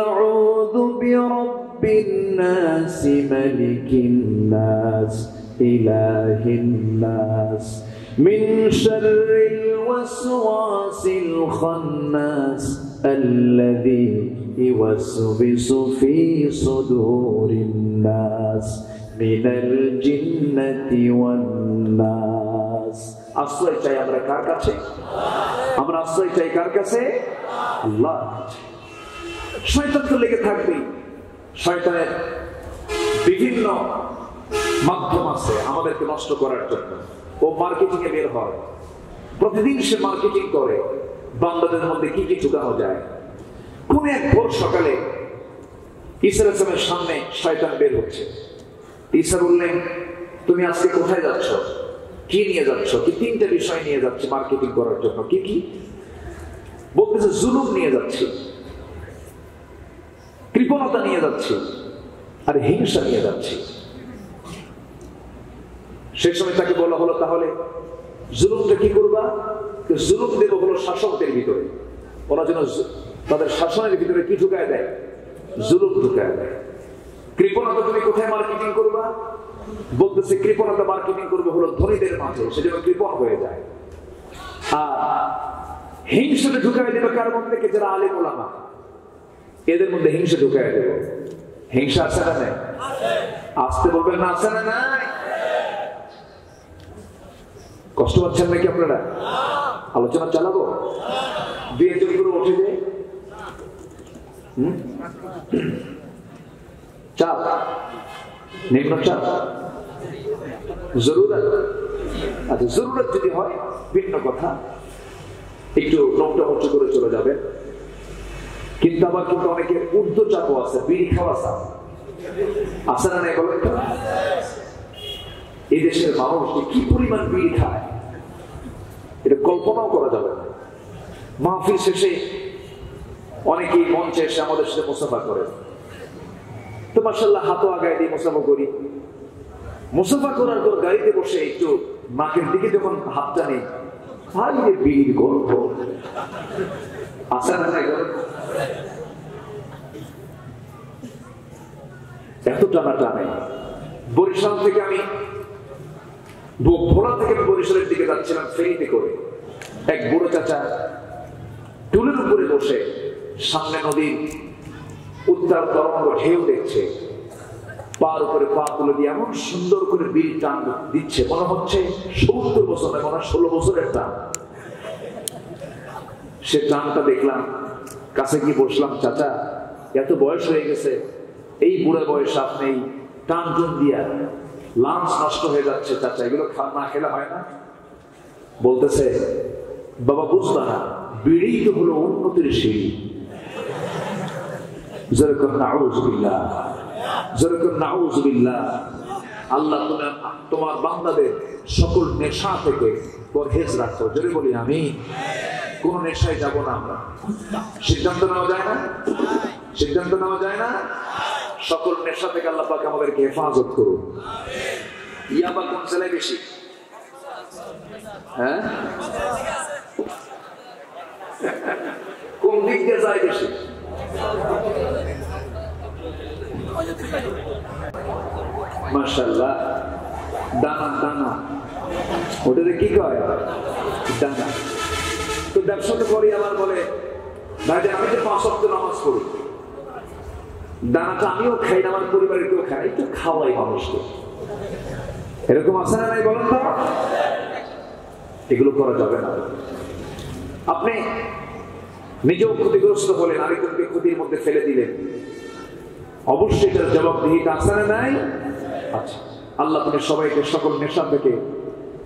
আউযু বিরাব্বিন নাস মালিকিন নাস ইলাহিন নাস মিন শাররিল ওয়াসওয়াসিল খান্নাস আল্লাযী ইওয়াসবিসু ফি সুদুরিন নাস মিনাল জিন্নাতি ওয়ান নাস। আশ্রয় চাই আমরা কার কাছে? আমরা আশ্রয় চাই কার কাছে? আল্লাহ। শয়তান তো লেগে থাকবেই। শয়তানের বিভিন্ন মাধ্যম আছে আমাদেরকে নষ্ট করার জন্য। ও মার্কেটিং এ বের হয়, প্রতিদিন সে মার্কেটিং করে বান্দাদের মধ্যে কি কি ঢুকানো যায়। কোন এক ভোর সকালে ঈসা আলাইহিস সালামের সামনে শয়তান বের হচ্ছে। ঈসা বললেন তুমি আজকে কোথায় যাচ্ছ? কি নিয়ে যাচ্ছ? কি? তিনটা বিষয় নিয়ে যাচ্ছে মার্কেটিং করার জন্য। কি কি? বলতেছে জুলুম নিয়ে যাচ্ছি, কৃপণতা নিয়ে যাচ্ছি, আর হিংসা নিয়ে যাচ্ছি। সেই সময় তাকে বলা হলো তাহলে জুলুমটা কি করবা? জুলুম দেব হলো শাসকদের ভিতরে, ওরা যেন তাদের শাসনের ভিতরে কি ঢুকায় দেয়? জুলুম ঢুকায় দেয়। কৃপণতা তুমি কোথায় মার্কেটিং করবা? বলতেছে কৃপণতা মার্কেটিং করবে হলো ধনীদের মাঝে, সে যেন কৃপণ হয়ে যায়। আর হিংসাটা ঢুকায় দেবে কার মধ্যে? যারা আলেম ওলামা, এদের মধ্যে হিংসা ঢুকায় দেব। হিংসা আছে না নাই? আসতে বলবেন না আছে না নাই? কষ্ট পাচ্ছেন নাকি আপনারা? আলোচনা চালাবো? দুই একজন করে উঠে যায় চাপ, নিম্ন চাপ, জরুরত। আচ্ছা, জরুরত যদি হয় ভিন্ন কথা, একটু নকটা হচ্ছে করে চলে যাবে। কিন্তু আবার কিন্তু অনেকের ঊর্ধ্ব চাপও আছে, বিড়ি খাওয়া চাপ আছে না নাই বলেন? এই দেশের মানুষ কি পরিমাণ বিড়ি খায় এটা কল্পনাও করা যাবে না। মাহফিল শেষে অনেকেই মঞ্চে এসে আমাদের সাথে মুসাফা করে, তো মাশাআল্লাহ হাতও আগায় দিয়ে মুসাফা করি। মুসাফা করার পর গাড়িতে বসে একটু নাকের দিকে যখন হাতটা নেই, ভাই রে বিড়ির গল্প আসা না এত টানা টানে। বরিশাল থেকে আমি ভোলা থেকে বরিশালের দিকে যাচ্ছিলাম ফেরিতে করে। এক বুড়ো চাচা টুলের উপরে বসে সামনে নদীর উত্তাল তরঙ্গ ঢেউ দেখছে, পার উপরে পা তুলে দিয়ে এমন সুন্দর করে বিড়ি টান দিচ্ছে, মনে হচ্ছে ৭০ বছর না, মনে হয় ১৬ বছরের টান। সে টানটা দেখলাম, কাছে গিয়ে বসলাম, চাচা এত বয়স হয়ে গেছে, এই বুড়া বয়স আপনি টান টুন দিয়া লাঞ্চ নষ্ট হয়ে যাচ্ছে, চাচা এগুলো না খেলে হয় না? বলতেছে বাবা বুঝবা না, বিড়ি তো হলো উন্নতির সিঁড়ি। যেরকম নাউযুবিল্লাহ, যেরকম নাউযুবিল্লাহ। আল্লাহ তোমার বান্দাদের সকল নেশা থেকে পরহেজ রাখো। যদি বলি আমিন। কোন নেশায় যাব না আমরা। সিদ্ধান্ত নেওয়া যায় না? সিদ্ধান্ত নেওয়া যায় না? সকল নেশা থেকে আল্লাহ পাক আমাদেরকে হেফাজত করুন। ইয়াবা কোন জেলায় বেশি? হ্যাঁ, কোন দিক দিয়ে যায় বেশি? মাশাআল্লাহ, দানা দানা, ওটাতে কি কয়? দানা। তো ব্যবসা তো করি, আবার বলে ভাই আমি যে 5 ওয়াক্ত নামাজ পড়ি, দানাটা আমিও খাই না, আমার পরিবারের কেউ খাই, একটু খাওয়াই মানুষকে। এরকম আছে না নাই বলেন তো? এগুলো করা যাবে না। আপনি নিজেও ক্ষতিগ্রস্ত হলেন, আরেকজনকে ক্ষতির মধ্যে ফেলে দিলেন, অবশ্যই এটার জবাবদিহিতা আছে না নাই? আচ্ছা, আল্লাহ তুমি সবাইকে সকল নেশা থেকে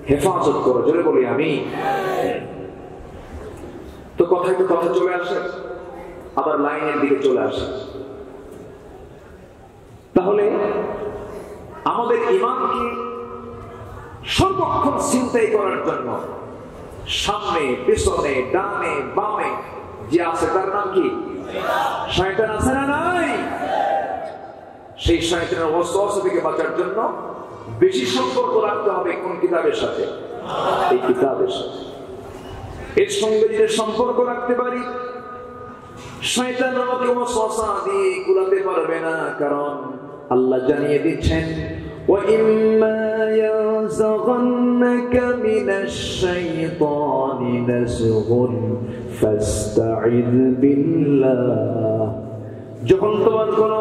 হেফাজত করো, জোরে বলি আমি। তো কথায় তো কথা চলে আসে, আবার লাইনের দিকে চলে আসে। তাহলে আমাদের ঈমানকে সর্বক্ষণ চিন্তাই করার জন্য সামনে পেছনে ডানে বামে যে আছে তার নাম কি? শয়তান আছে না নাই? সেই শয়তানের ওয়াসওয়াসা থেকে বাঁচার জন্য বেশি সম্পর্ক রাখতে হবে কোন কিতাবের সাথে? এই কিতাবের সাথে। এর সঙ্গে যদি সম্পর্ক রাখতে পারি, শয়তান আমাকে ওয়াসওয়াসা দিয়ে কুলাতে পারবে না। কারণ আল্লাহ জানিয়ে দিচ্ছেন, وَإِمَّا يَنزَغَنَّكَ مِنَ الشَّيْطَانِ نَزْغٌ فَاسْتَعِذْ بِاللَّهِ। যখন তোমার কোন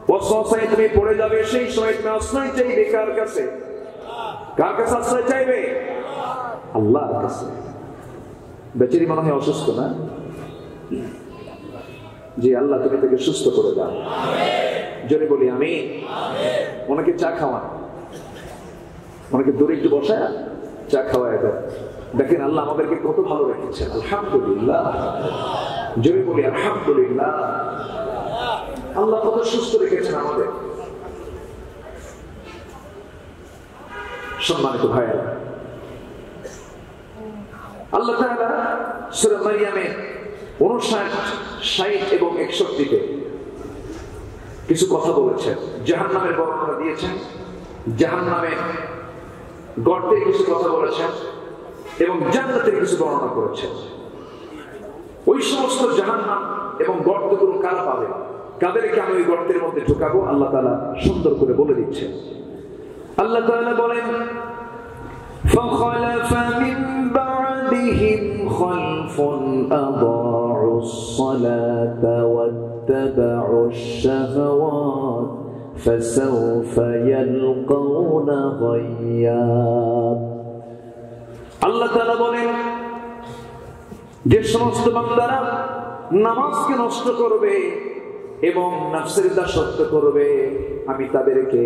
ওয়াসওয়াসায় তুমি পড়ে যাবে, সেই সময় তুমি আশ্রয় চাইবে কার কাছে? কার কাছে আশ্রয় চাইবে? আল্লাহর কাছে। বেচারি মনে হয় অসুস্থ না? জি, আল্লাহ তুমি তাকে সুস্থ করে দাও। জোরে বলি আমি। ওনাকে চা খাওয়ান, ওনাকে দূরে একটু বসায় চা খাওয়ায় দেয়। দেখেন আল্লাহ আমাদেরকে কত ভালো রেখেছেন, আলহামদুলিল্লাহ। জোরে বলি আলহামদুলিল্লাহ। আল্লাহ কত সুস্থ রেখেছেন আমাদের। সম্মানিত ভাইয়েরা, আল্লাহ তাআলা সূরা মারইয়ামে 59, 60 এবং 61-তে কিছু কথা বলেছেন। জাহান্নামের বর্ণনা দিয়েছেন, জাহান্নামের গর্তের কিছু কথা বলেছেন এবং জান্নাতের কিছু বর্ণনা করেছেন। ওই সমস্ত জাহান্নাম এবং গর্তগুলো কারা পাবে, কাদেরকে আমি ওই গর্তের মধ্যে ঢুকাবো, আল্লাহ তাআলা সুন্দর করে বলে দিচ্ছেন। আল্লাহ তাআলা বলেন, فَخَلَفَ مِن بَعْدِهِمْ خَلْفٌ أَضَاعُوا الصَّلَاةَ وَاتَّبَعُوا الشَّهَوَاتِ فَسَوْفَ يَلْقَوْنَ غَيًّا। আল্লাহ তাআলা বলেন, যে সমস্ত বান্দারা নামাজকে নষ্ট করবে এবং নফসের দাসত্ব করবে, আমি তাদেরকে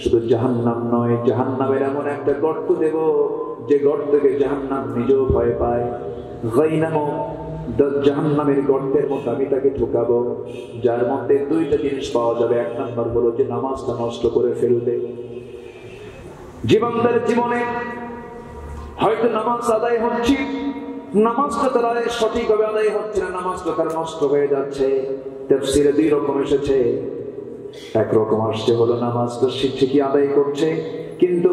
শুধু জাহান্নাম নয়, জাহান্নামের এমন একটা গর্ত দেব যে গর্তকে জাহান্নাম নিজেও ভয় পায়। গাই নামক জাহান্নামের গর্তের মধ্যে আমি তাকে ঢুকাবো, যার মধ্যে দুইটা জিনিস পাওয়া যাবে। এক নম্বর হলো যে নামাজটা নষ্ট করে ফেলবে। জীবনদার জীবনে হয়তো নামাজ আদায় হচ্ছে, নামাজটা তার সঠিকভাবে আদায় হচ্ছে না, নামাজটা তার নষ্ট হয়ে যাচ্ছে। তাফসীরে 2 রকম এসেছে। একরকম আসছে হলো নামাজটা সে ঠিকই আদায় করছে, কিন্তু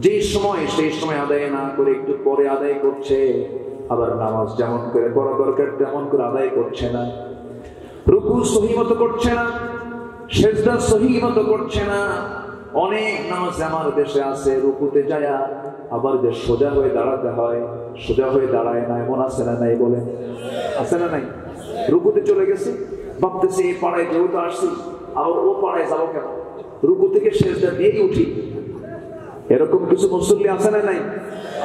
যে সময় সেই সময় আদায় না করে একটু পরে আদায় করছে। আবার নামাজ যেমন করে পড়া দরকার তেমন করে আদায় করছে না, রুকু সহি মতো করছে না, সিজদা সহি মতো করছে না। অনেক নামাজ আমার দেশে আছে, রুকুতে যায় আবার যে সোজা হয়ে দাঁড়াতে হয়, সোজা হয়ে দাঁড়ায় না, এমন আছে না নাই? বলেন আছে না নাই? রুকুতে চলে গেছে, ভাবতেছে এই পাড়ায় যেহেতু আসছি আবার ও পাড়ায় যাবো কেন, রুকু থেকে সিজদা দিয়েই উঠি। এরকম কিছু মুসল্লি আছে না নাই?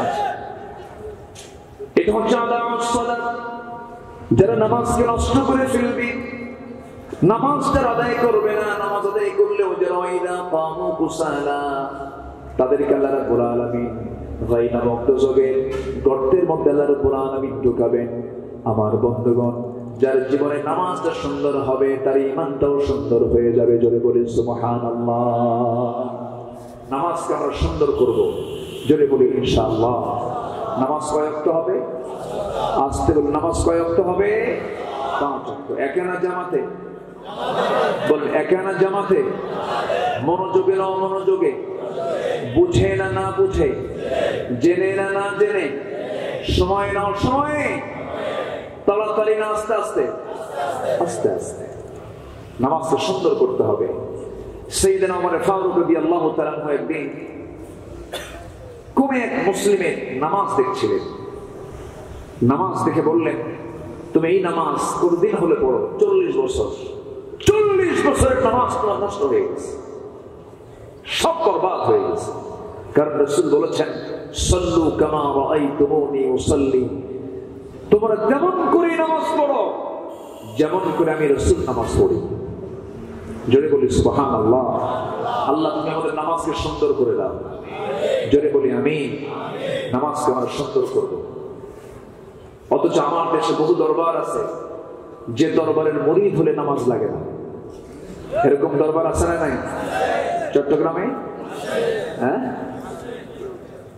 আচ্ছা, এটা হচ্ছে আদাউস সালাত। যারা নামাজকে নষ্ট করে ফেলবে, নামাজটা আদায় করবে না, নামাজ আদায় করলেও যারা ওয়াইদা কামু কুসালা, তাদেরকে আল্লাহ রাব্বুল আলামিন গায়না মুক্তজগের গর্তের মধ্যে আল্লাহ রাব্বুল আলামিন ঢুকাবেন। আমার বন্ধুগণ, যার জীবনে নামাজটা সুন্দর হবে তার ঈমানটাও সুন্দর হয়ে যাবে। জোরে বলি সুবহানাল্লাহ। নামাজকে আমরা সুন্দর করব, জোরে বলি ইনশাআল্লাহ। নামাজ কয় ওয়াক্ত হবে? আসতে বলুন। নামাজ কয় ওয়াক্ত হবে? 5 ওয়াক্ত। একা না জামাতে? বলুন একা না জামাতে? মনোযোগে না অমনোযোগে? বুঝে না না বুঝে? জেনে না না জেনে? সময় না অসময়ে? তাড়াতাড়ি না আস্তে আস্তে? আস্তে আস্তে। নামাজকে সুন্দর করতে হবে। সাইয়েদনা ওমর ফারুক রাদিয়াল্লাহু তাআলা আনহু একদিন কোন এক মুসলিমের নামাজ দেখছিলেন। নামাজ দেখে বললেন, তুমি এই নামাজ কতদিন হলে পড়ো? 40 বছর। 40 বছরের নামাজ তোমার নষ্ট হয়ে গেছে, সব বরবাদ হয়ে গেছে। কারণ রাসূল বলেছেন, সাল্লু কামা রাআইতুমুনি উসাল্লি, তোমরা তেমন করে নামাজ পড়ো যেমন করে আমি রাসূল নামাজ পড়ি। জোরে বলি সুবহানাল্লাহ। আল্লাহ তুমি আমাদের নামাজকে সুন্দর করে দাও। জোরে বলি আমিন। নামাজকে আমরা সুন্দর করব। অথচ আমার দেশে বহু দরবার আছে, যে দরবারের মুরিদ হলে নামাজ লাগে না। এরকম দরবার আছে না নাই? চট্টগ্রামে হ্যাঁ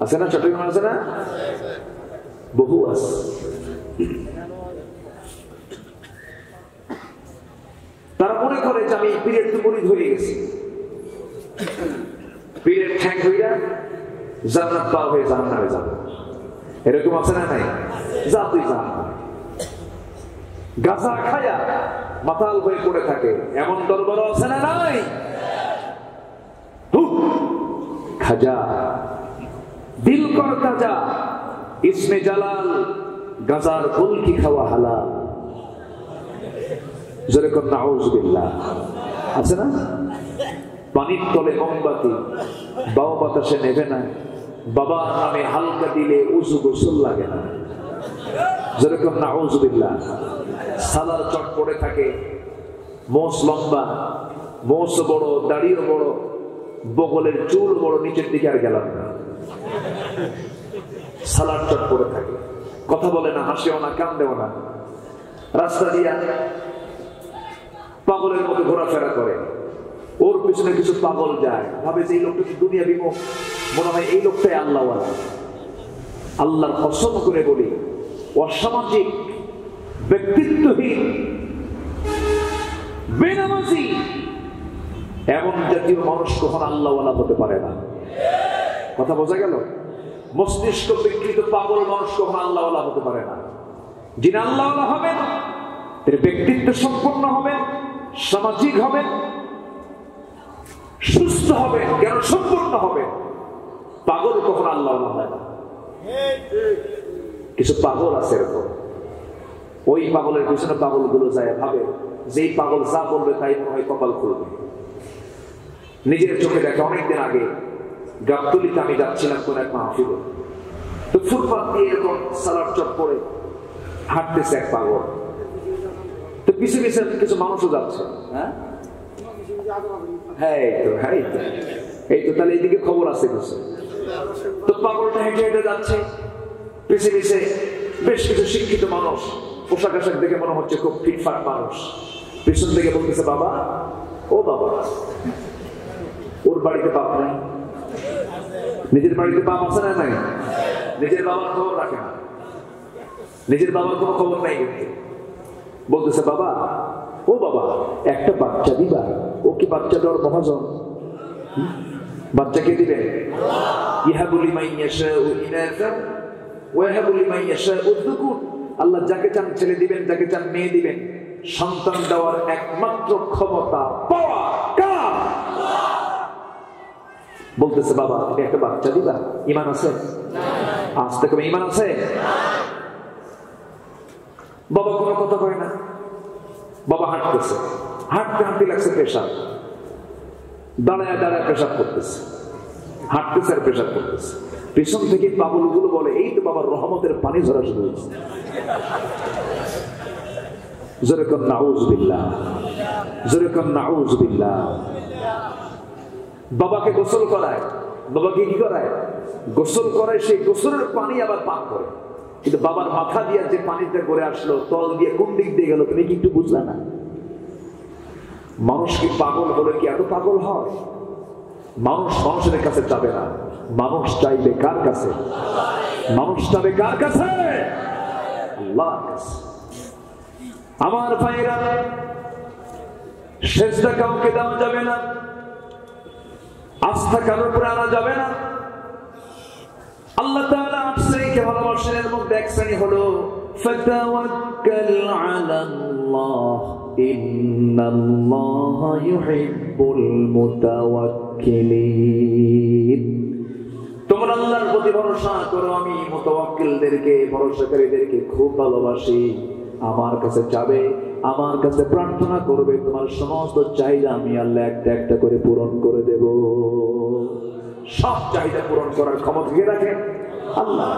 আছে না? চট্টগ্রামে আছে না? বহু আছে। তারা মনে করে যে আমি পীরের তো মুরিদ হয়ে গেছি, পীরের ঠ্যাং হইয়া জান্নাত পাওয়া হয়ে জাহান্নামে যাবে। এরকম আছে না নাই? যা তুই জাহান্নামে। গাঁজা খায়া মাতাল হয়ে পড়ে থাকে, এমন দরবার আছে না নাই? খাজা দিল কর তাজা, ইসমে জালাল, গাজার ফুলকি খাওয়া হালাল। যেরকম নাউজুবিল্লাহ আছে না? পানির তলে মোমবাতি, বাবা বাতাসে নেবে না, বাবার নামে হালকা দিলে উজু গোসল লাগে না। যেরকম নাউজুবিল্লাহ। সালার চট পড়ে থাকে, মোষ লম্বা, মোষ বড়, দাড়িও বড়, বগলের চুল বড়, নিচের দিকে আর গেলাম না। সালার চট পড়ে থাকে, কথা বলে না, হাসেও না, কান্দেও না, রাস্তা দিয়া পাগলের মতো ঘোরাফেরা করে। ওর পিছনে কিছু পাগল যায়, ভাবে যে এই লোকটা দুনিয়া বিমুখ, মনে হয় এই লোকটাই আল্লাহওয়ালা। আল্লাহর কসম করে বলি, অসামাজিক, ব্যক্তিত্বহীন, বেনামাজি এমন জাতীয় মানুষ কখনো আল্লাহওয়ালা হতে পারে না। কথা বোঝা গেল? মস্তিষ্ক বিকৃত পাগল মানুষ কখনো আল্লাহওয়ালা হতে পারে না। যিনি আল্লাহওয়ালা হবেন, তিনি ব্যক্তিত্ব সম্পন্ন হবেন, সামাজিক হবেন, সুস্থ হবেন, জ্ঞান সম্পন্ন হবেন। পাগল কখনো আল্লাহওয়ালা হয় না। কিছু পাগল আছে এরকম, ওই পাগলের পিছনে পাগল গুলো যায়, ভাবে যেই পাগল যা বলবে তাই মনে হয় কপাল খুলবে। নিজের চোখে দেখে, অনেকদিন আগে গাবতলীতে আমি যাচ্ছিলাম কোন এক মাহফিলে, তো ফুটপাত দিয়ে এরকম সালার চট পরে হাঁটতেছে এক পাগল, তো পিছে পিছে কিছু মানুষও যাচ্ছে। হ্যাঁ এই তো তাহলে এইদিকে খবর আছে কিছু। তো পাগলটা হেঁটে হেঁটে যাচ্ছে, পিছে পিছে বেশ কিছু শিক্ষিত মানুষ, পোশাক আশাক দেখে মনে হচ্ছে খুব ফিটফাট মানুষ। পিছন থেকে বলতেছে, বাবা, ও বাবা, ওর বাড়িতে বাপ নাই? নিজের বাড়িতে বাপ আছে না নাই? নিজের বাবার খবর রাখে না, নিজের বাবার কোনো খবর নাই। বলতেছে, বাবা, ও বাবা, একটা বাচ্চা দিবা? ও কি বাচ্চা দেওয়ার মহাজন? বাচ্চাকে দিবে? আল্লাহ যাকে চান ছেলে দিবেন, যাকে চান মেয়ে দিবেন। সন্তান দেওয়ার একমাত্র ক্ষমতা পাওয়া কার? বলতেছে, বাবা, তুমি একটা বাচ্চা দিবা? ঈমান আছে? আজ থেকে ঈমান আছে? বাবা কোনো কথা কয় না। বাবা হাঁটতেছে, হাঁটতে হাঁটতে লাগছে পেশাব, দাঁড়ায় দাঁড়ায় পেশাব করতেছে, হাঁটতেছে আর পেশাব করতেছে। পিছন থেকে পাগলগুলো বলে, এই তো বাবার রহমতের পানি ঝরা শুরু হয়েছে। যেরকম নাউজুবিল্লাহ, যেরকম নাউজুবিল্লাহ। বাবাকে গোসল করায়, বাবাকে কি করায়? গোসল করায়, সেই গোসলের পানি আবার পান করে। কিন্তু বাবার মাথা দিয়ে যে পানিটা করে আসলো, তল দিয়ে কোন দিক দিয়ে গেল, তুমি কি একটু বুঝলা না? মানুষ কি পাগল হলে কি এত পাগল হয়? মানুষ মানুষের কাছে যাবে না, মানুষ চাইবে কার কাছে? মানুষ চাইবে কার কাছে? আল্লাহর কাছে। আমার ভাইরা, সেজদা কাউকে দেওয়া যাবে না, আস্থা কারোর উপরে আনা যাবে না। আল্লাহ তাআলা ৮ শ্রেণীকে ভালোবাসেন, এর মধ্যে এক শ্রেণী হলো ফাতাওয়াক্কাল আলাল্লাহ ইন্নাল্লাহা ইউহিব্বুল মুতাওয়াক্কিলিন। তোমরা আল্লাহর প্রতি ভরসা করো, আমি মুতাওয়াক্কিলদেরকে, ভরসাকারীদেরকে খুব ভালোবাসি। আমার কাছে চাবে, আমার কাছে প্রার্থনা করবে, তোমার সমস্ত চাহিদা আমি আল্লাহ একটা একটা করে পূরণ করে দেব। সব চাহিদা পূরণ করার ক্ষমতা কে রাখে? আল্লাহ।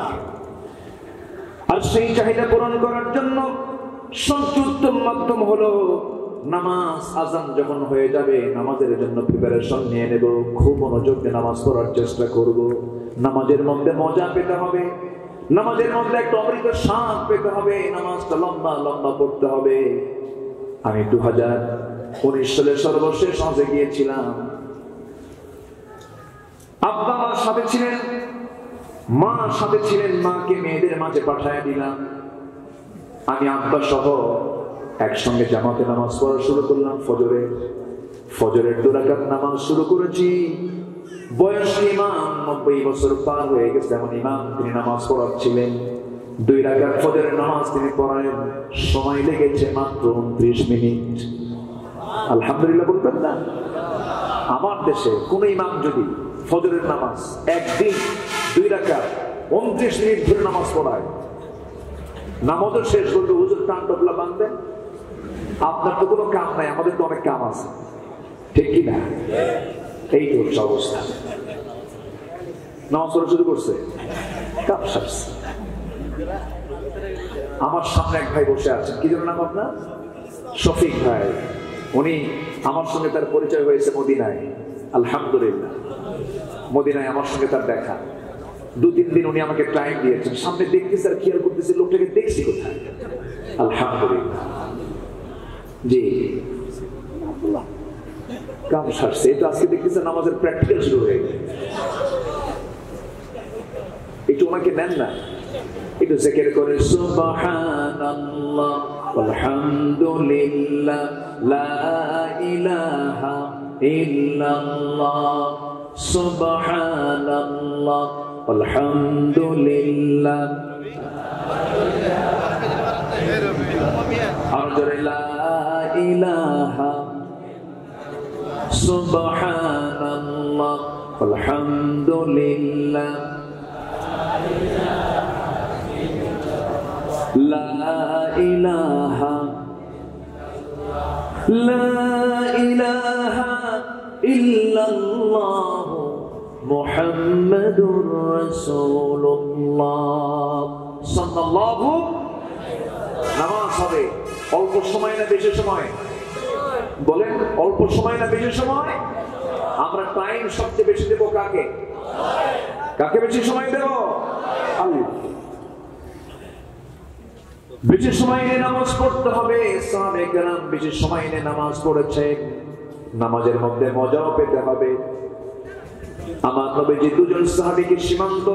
আর সেই চাহিদা পূরণ করার জন্য সবচেয়ে উত্তম মাধ্যম হলো নামাজ। আজান যখন হয়ে যাবে, নামাজের জন্য প্রিপারেশন নিয়ে নেব, খুব মনোযোগ দিয়ে নামাজ পড়ার চেষ্টা করব। নামাজের মধ্যে মজা পেতে হবে, নামাজের মধ্যে একটা অমৃত স্বাদ পেতে হবে, নামাজটা লম্বা লম্বা পড়তে হবে। আমি 2019 সালে সর্বশেষ হজে গিয়েছিলাম। আব্বা আমার সাথে ছিলেন, মা সাথে ছিলেন, মাকে মেয়েদের মাঝে পাঠায় দিলাম। আমি আব্বা সহ একসঙ্গে জামাতে নামাজ পড়া শুরু করলাম। ফজরের 2 রাকাত নামাজ শুরু করেছি। বয়স ইমাম 90 বছর পার হয়ে গেছে এমন ইমাম, তিনি নামাজ পড়াচ্ছিলেন। 2 রাকাত ফজরের নামাজ তিনি পড়ালেন, সময় লেগেছে মাত্র 29 মিনিট। আলহামদুলিল্লাহ বলতেন না? আমার দেশে কোন ইমাম যদি ফজরের নামাজ একদিন 2 রাকাত 29 মিনিট ধরে নামাজ পড়ায়, নামাজও শেষ করতে হুজুর টান টপলা বাঁধবেন, আপনার তো কোনো কাম নাই, আমাদের তো অনেক কাম আছে, ঠিক কি না? এই তো হচ্ছে অবস্থা। নামাজ পড়া শুরু করছে, কাম সারছে। আমার সামনে এক ভাই বসে আছেন, কি যেন নাম আপনার? শফিক ভাই। উনি আমার সঙ্গে তার পরিচয় হয়েছে মদিনায়। আলহামদুলিল্লাহ, মদিনায় আমার সঙ্গে তার দেখা। 2-3 দিন উনি আমাকে টাইম দিয়েছেন। সামনে দেখতেছি আর খেয়াল করতেছি লোকটাকে দেখছি কোথায়। আলহামদুলিল্লাহ, জি কাম সারছে। এটা আজকে দেখতেছেন নামাজের প্র্যাকটিক্যাল শুরু হয়ে গেছে। একটু ওনাকে নেন না, একটু জিকির করে সুবহানাল্লাহ আলহামদুলিল্লাহ লা ইলাহা ইল্লাল্লাহ সুবহানাল্লাহ আলহামদুলিল্লাহ লা ইলাহা সুবহানাল্লাহ আলহামদুলিল্লাহ লা ইলাহা ইল্লাল্লাহ মুহাম্মাদুর রাসূলুল্লাহ সাল্লাল্লাহু। নামাজ হবে অল্প সময় না বেশি সময়? বলেন, অল্প সময় না বেশি সময়? আমরা টাইম সবচেয়ে বেশি দেব কাকে? কাকে বেশি সময় দেব? আল্লাহ। বেশি সময় নিয়ে নামাজ পড়তে হবে। সাহাবায়ে কেরাম বেশি সময় নিয়ে নামাজ পড়েছেন। নামাজের মধ্যে মজাও পেতে হবে। আমার নবীজি 2 সাহাবীকে সীমান্ত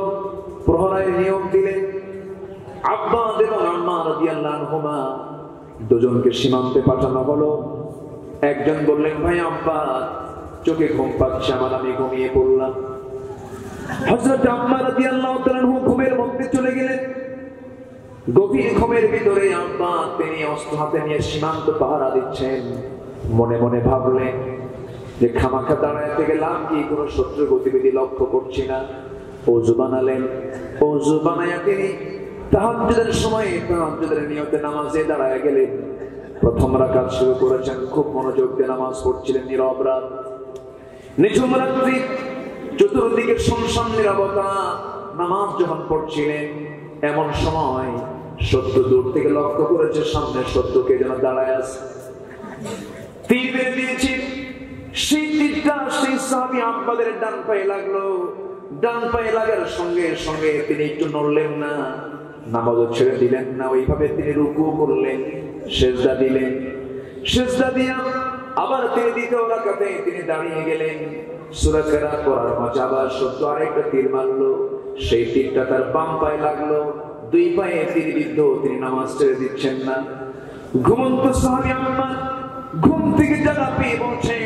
প্রহরায় নিয়োগ দিলেন। আব্বাস এবং আম্মা রাদিয়াল্লাহু আনহুমা, 2 জনকে সীমান্তে পাঠানো হলো। একজন বললেন, ভাই আব্বাস চোখে ঘুম পাচ্ছে আমার, আমি ঘুমিয়ে পড়লাম। হযরত আম্মা রাদিয়াল্লাহু তাআলা ঘুমের মধ্যে চলে গেলেন। গভীর ঘুমের ভিতরে আব্বাস তিনি অস্ত্র হাতে নিয়ে সীমান্ত পাহারা দিচ্ছেন। মনে মনে ভাবলেন যে খামাখা দাঁড়াতে গেলাম কি, কোনো শত্রু গতিবিধি লক্ষ্য করছি না। ওযু বানালেন, ওযু বানায়া তিনি তাহাজ্জুদের সময় তাহাজ্জুদের নিয়তে নামাজে দাঁড়ায় গেলেন। প্রথম রাকাত শুরু করেছেন, খুব মনোযোগ দিয়ে নামাজ পড়ছিলেন। নীরব রাত, নিঝুম রাত্রি, চতুর্দিকে শুনশান নীরবতা। নামাজ যখন পড়ছিলেন এমন সময় শত্রু দূর থেকে লক্ষ্য করেছে সামনে শত্রুকে যেন দাঁড়ায় আছে। তীর বের দিয়েছে, সেই তীরটা সেই সাহাবী আব্বাদের ডান পায়ে লাগলো। ডান পায়ে লাগার সঙ্গে সঙ্গে তিনি একটু নড়লেন না, নামাজও ছেড়ে দিলেন না। ওইভাবে তিনি রুকু করলেন, সেজদা দিলেন। সেজদা দিয়া আবার তিনি দ্বিতীয় রাকাতে তিনি দাঁড়িয়ে গেলেন। সূরা কেরাত পড়ার মাঝে আবার শত্রু আরেকটা তীর মারলো। সেই তীরটা তার বাম পায়ে লাগলো। দুই পায়ে তিনি বিদ্ধ, তিনি নামাজ ছেড়ে দিচ্ছেন না। ঘুমন্ত সাহাবী আম্মা ঘুম থেকে জাগা পেয়ে বলছেন,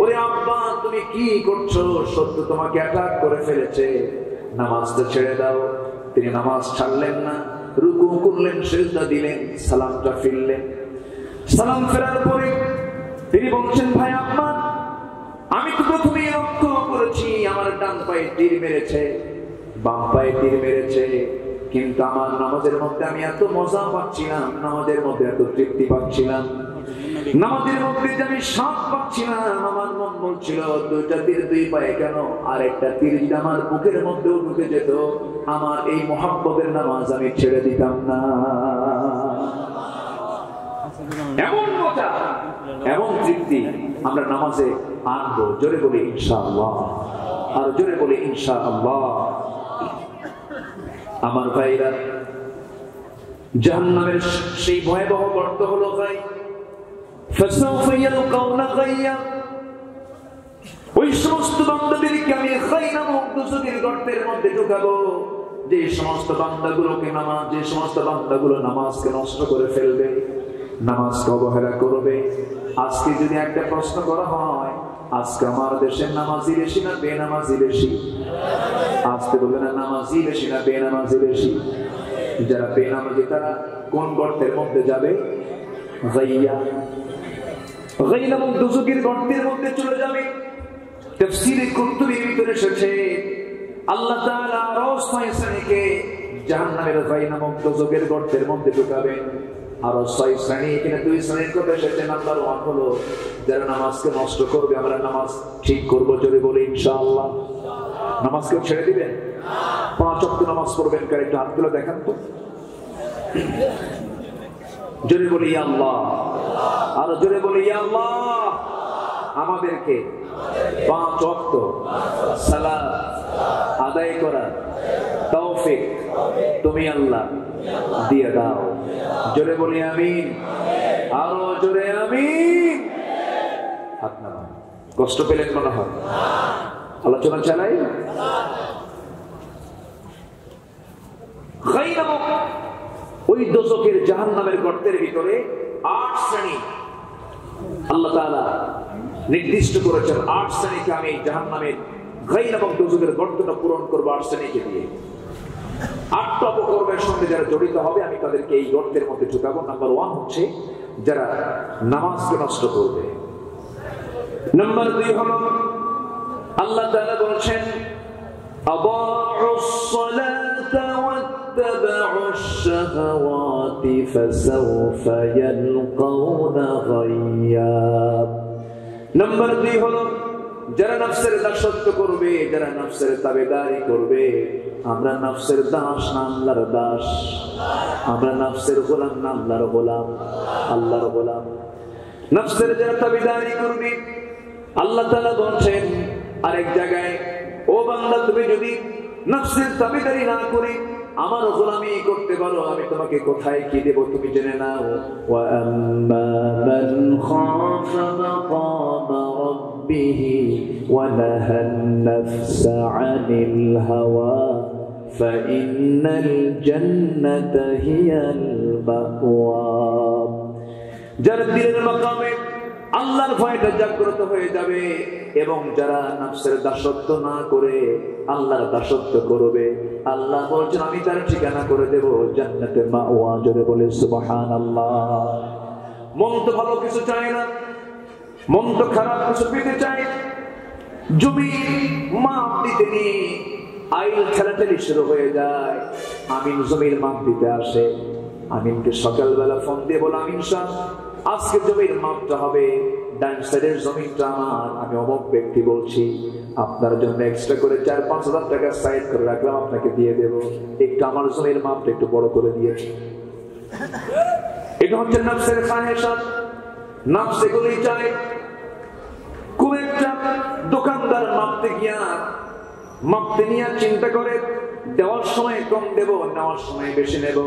ওরে আব্বা তুমি কি করছো? সত্য তোমাকে অ্যাটাক করে ফেলেছে, নামাজটা ছেড়ে দাও। তিনি নামাজ ছাড়লেন না, রুকু করলেন, সিজদা দিলেন, সালামটা ফিরলেন। সালাম ফেরার পরে তিনি বলছেন, ভাই আম্মা আমি তো প্রথমেই লক্ষ্য করেছি আমার ডান পায়ে তীর মেরেছে, বাম পায়ে তীর মেরেছে, কিন্তু আমার নামাজের মধ্যে আমি এত মজা পাচ্ছিলাম, নামাজের মধ্যে এত তৃপ্তি পাচ্ছিলাম, নামাজের মধ্যে যে আমি স্বাদ পাচ্ছিলাম, আমার মন বলছিল দুইটা তীর দুই পায়ে কেন, আর একটা তীর যদি আমার বুকের মধ্যেও ঢুকে যেত, আমার এই মুহাব্বতের নামাজ আমি ছেড়ে দিতাম না। এমন মজা, এমন তৃপ্তি আমরা নামাজে আনবো। জোরে বলি ইনশাআল্লাহ, আর জোরে বলি ইনশাআল্লাহ। আমার ভাইরা, জাহান্নামের সেই ভয়াবহ গর্ত হলো গাই, ফাসাউফা ইয়ালকাউনা গাইয়া। ওই সমস্ত বান্দাদেরকে আমি গাই নামক দুজকের গর্তের মধ্যে ঢুকাবো, যে সমস্ত বান্দাগুলোকে নামাজ, যে সমস্ত বান্দাগুলো নামাজকে নষ্ট করে ফেলবে, নামাজকে অবহেলা করবে। আজকে যদি একটা প্রশ্ন করা হয়, আজকে আমার দেশের নামাজি বেশি না বেনামাজি বেশি? আজকে বলবে না নামাজি বেশি না বেনামাজি বেশি? যারা বেনামাজি তারা কোন গর্তের মধ্যে যাবে? গাইয়া, গাই নামক দুজকের গর্তের মধ্যে চলে যাবে। তাফসীরে কুরতুবীর ভিতরে এসেছে আল্লাহ তাআলা আরশ শ্রেণীকে জাহান্নামের গাই নামক দুজকের গর্তের মধ্যে ঢুকাবেন। আরো 6 শ্রেণী, এখানে 2 শ্রেণীর কথা এসেছে। নাম্বার 1 হলো যারা নামাজকে নষ্ট করবে, আমরা নামাজ ঠিক করবো, জোরে বলি ইনশাআল্লাহ। নামাজকে ছেড়ে দিবেন? 5 ওয়াক্ত নামাজ পড়বেন, কার একটু হাত তুলে দেখান তো, জোরে বলি ইয়া আল্লাহ, আর জোরে বলি ইয়া আল্লাহ। আমাদেরকে 5 ওয়াক্ত সালাত আদায় করার তৌফিক তুমি আল্লাহ দিয়ে দাও, জোরে বলি আমিন, আরো জোরে আমিন। হাত নামান। কষ্ট পেলেন মনে হয়? আলোচনা চালাই। গাই নামক ওই দোজখের জাহান্নামের গর্তের ভিতরে 8 শ্রেণী আল্লাহ তাআলা নির্দিষ্ট করেছেন। 8 শ্রেণীকে আমি জাহান্নামের গাই নামক দোজখের গর্তটা পূরণ করবো 8 শ্রেণীকে দিয়ে। 8টা অপকর্মের সঙ্গে যারা জড়িত হবে আমি তাদেরকে এই গর্তের মধ্যে ঢুকাবো। নাম্বার 1 হচ্ছে যারা নামাজকে নষ্ট করবে। নাম্বার 2 হলো আল্লাহ তাআলা বলেছেন আদাউস সালাতা ওয়াত্তাবাউশ শাহাওয়াতি ফাসাউফা ইয়ালকাউনা গাইয়া। নাম্বার 2 হলো যারা নফসের দাসত্ব করবে, যারা নফসের তাবেদারি করবে। আমরা নফসের দাস না আল্লাহর দাস? আমরা নফসের গোলাম না আল্লাহর গোলাম? আল্লাহর গোলাম। নফসের যারা তাবেদারি করবে, আল্লাহ তাআলা বলছেন আরেক জায়গায়, ও বান্দা তুমি যদি নফসের তাবেদারি না করে আমার গোলামি করতে পারো, আমি তোমাকে কোথায় কি দেব তুমি জেনে নাও। ওয়া আম্মা মান খাফা মাকামা রাব্বিহি ওয়া নাহান নাফসা আনিল হাওয়া ফাইন্নাল জান্নাতা হিয়াল মাওয়া। যারা দিলের মাকামে আল্লাহর ভয়টা জাগ্রত হয়ে যাবে এবং যারা নফসের দাসত্ব না করে আল্লাহর দাসত্ব করবে, আল্লাহ বলছেন আমি তার ঠিকানা করে দেব জান্নাতে মাওয়া। জোরে বলে সুবহানাল্লাহ। মন তো ভালো কিছু চায় না, মন তো খারাপ কিছু পেতে চায়। জমি মাপ দিতে নিয়ে আইল ঠেলাঠেলি শুরু হয়ে যায়। আমিন জমির মাপ দিতে আসে। আমিনকে সকালবেলা ফোন দিয়ে বলে, আমিন সাহেব আজকে জমির মাপটা হবে, ডান সাইডের জমিটা আমার, আমি অমুক ব্যক্তি বলছি, আপনার জন্য এক্সট্রা করে 4-5 হাজার টাকা সাইড করে রাখলাম, আপনাকে দিয়ে দেব, একটু আমার জমির মাপটা একটু বড় করে দিয়েছি। এটা হচ্ছে নফসের খাহেসাত। নফস এগুলোই চায়। কোন একটা দোকানদার মাপতে গিয়া মাপতে নিয়ে চিন্তা করে দেওয়ার সময় কম দেব, নেওয়ার সময় বেশি নেব।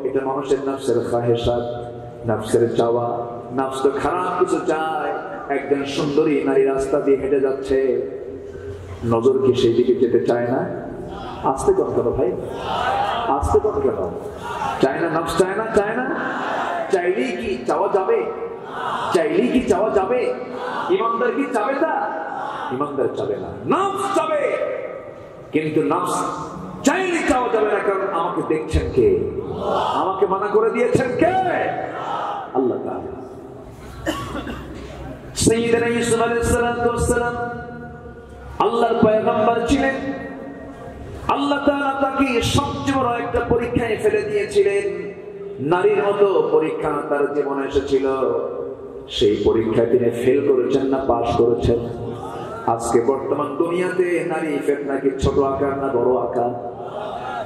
এটা মানুষের নফসের খাহেসাত, নফসের চাওয়া। নফস তো খারাপ কিছু চায়। একজন সুন্দরী নারী রাস্তা দিয়ে হেঁটে যাচ্ছে, নজর কি সেই দিকে যেতে চায় না? আস্তে কথা ভাই, আসতে কত কেন চায় না, নফস চায় না, চায় না। চাইলেই কি চাওয়া যাবে? চাইলেই কি চাওয়া যাবে? ইমানদার কি চাবে? তা ইমানদার চাবে না, নফস চাবে। কিন্তু নফস চাইলে চাওয়া যাবে না, কারণ আমাকে দেখছেন কে? আমাকে মানা করে দিয়েছেন কে? আল্লাহ তাআলা। সাইয়্যিদনা ইউসুফ আলাইহিস সালাম আল্লাহর পয়গম্বর ছিলেন। আল্লাহ তাআলা তাকে সবচেয়ে বড় একটা পরীক্ষায় ফেলে দিয়েছিলেন। নারীর মতো পরীক্ষা তার জীবনে এসেছিল। সেই পরীক্ষায় তিনি ফেল করেছেন না পাস করেছেন? আজকে বর্তমান দুনিয়াতে নারী ফিতনা কি ছোট আকার না বড় আকার?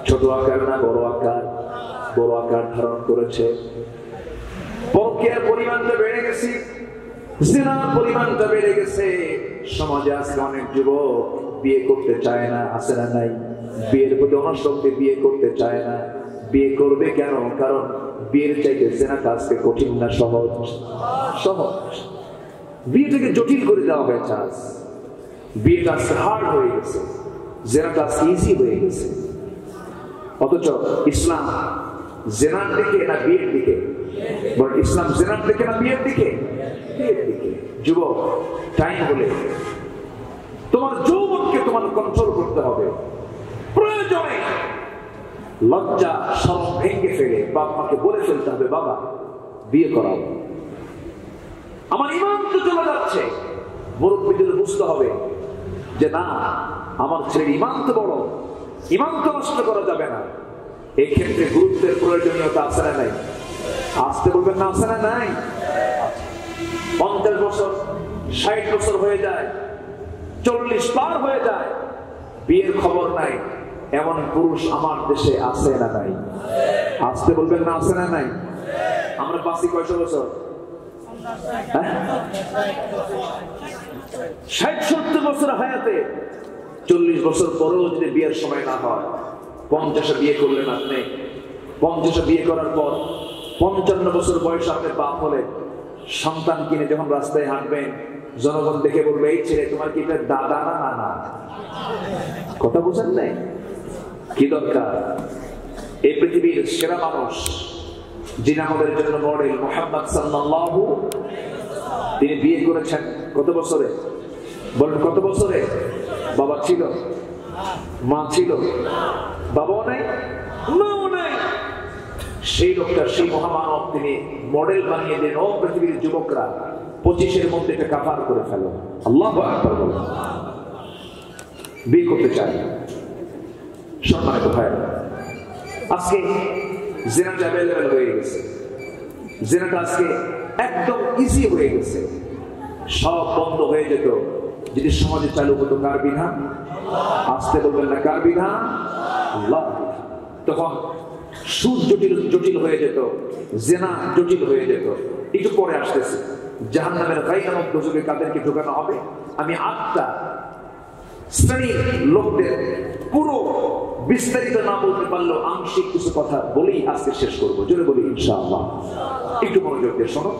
ছোট আকার না বড় আকার? বড় আকার ধারণ করেছে। পরকীয়ার পরিমাণটা বেড়ে গেছে, জিনার পরিমাণটা বেড়ে গেছে। সমাজে আজকে অনেক যুবক বিয়ে করতে চায় না, আছে না নাই? বিয়ের প্রতি অনাসক্তি, বিয়ে করতে চায় না। বিয়ে করবে কেন? কারণ বিয়ের চাইতে জিনাটা আজকে কঠিন না সহজ? সহজ। বিয়েটাকে জটিল করে দেওয়া হয়েছে। আজ বিয়েটা আজকে হার্ড হয়ে গেছে, জিনাটা আজকে ইজি হয়ে গেছে। অথচ ইসলাম জিনার দিকে না বিয়ের দিকে? বল, ইসলাম জিনার দিকে না বিয়ের দিকে? বিয়ের দিকে। যুবক, টাইম হলে তোমার যৌবনকে তোমার কন্ট্রোল করতে হবে। প্রয়োজনে লজ্জা শরম ভেঙে ফেলে বাপ মাকে বলে ফেলতে হবে, বাবা বিয়ে করাও, আমার ঈমান তো চলে যাচ্ছে। মুরব্বিদের বুঝতে হবে যে না, আমার ছেলের ঈমান তো বড়, ঈমান তো নষ্ট করা যাবে না। এই ক্ষেত্রে গুরুত্বের প্রয়োজনীয়তা আছে না নাই? আসতে বলবেন না, আছে না নাই? 50 বছর 60 বছর হয়ে যায়, 40 পার হয়ে যায়, বিয়ের খবর নাই, এমন পুরুষ আমার দেশে আছে না নাই? আসতে বলবেন না, আছে না নাই? আমরা বাঁচি কয়শো বছর? 60-70 বছর হায়াতে 40 বছর পরেও যদি বিয়ের সময় না হয়, 50-এ বিয়ে করলেন আপনি, 50-এ বিয়ে করার পর 55 বছর বয়স আপনি বাপ হলে সন্তান কিনে যখন রাস্তায় হাঁটবেন, জনগণ দেখে বলবে এই ছেলে তোমার কি এটা দাদা না নানা? কথা বুঝেন নাই? কি দরকার? এই পৃথিবীর সেরা মানুষ যিনি আমাদের জন্য মডেল, মুহাম্মদ সাল্লাল্লাহু, তিনি বিয়ে করেছেন কত বছরে? বলেন কত বছরে? বাবা ছিল, মা ছিল, বাবাও নাই, মাও নাই। সেই লোকটা, সেই মহামানব, তিনি মডেল বানিয়ে দেন। ও পৃথিবীর যুবকরা, 25-এর মধ্যে এটা কাভার করে ফেলো। আল্লাহু আকবার বলো। বিয়ে করতে চাই। সম্মানিত ভাইরা, আজকে জিনাটা অ্যাভেলেবল হয়ে গেছে, জিনাটা আজকে একদম ইজি হয়ে গেছে। সব বন্ধ হয়ে যেত যদি সমাজে চালু হতো কার বিধান? আসতে বলবেন না, কার বিধান? আল্লাহ। তখন সুদ জটিল হয়ে যেত, জিনা জটিল হয়ে যেত। একটু পরে আসতেছে জাহান্নামের গায়ে নামক দোজখে কাদেরকে ঢোকানো হবে। আমি 8টা শ্রেণীর লোকদের পুরো বিস্তারিত না বলতে পারলেও আংশিক কিছু কথা বলেই আজকে শেষ করবো। জোরে বলি ইনশাআল্লাহ। একটু মনোযোগ দিয়ে শোনো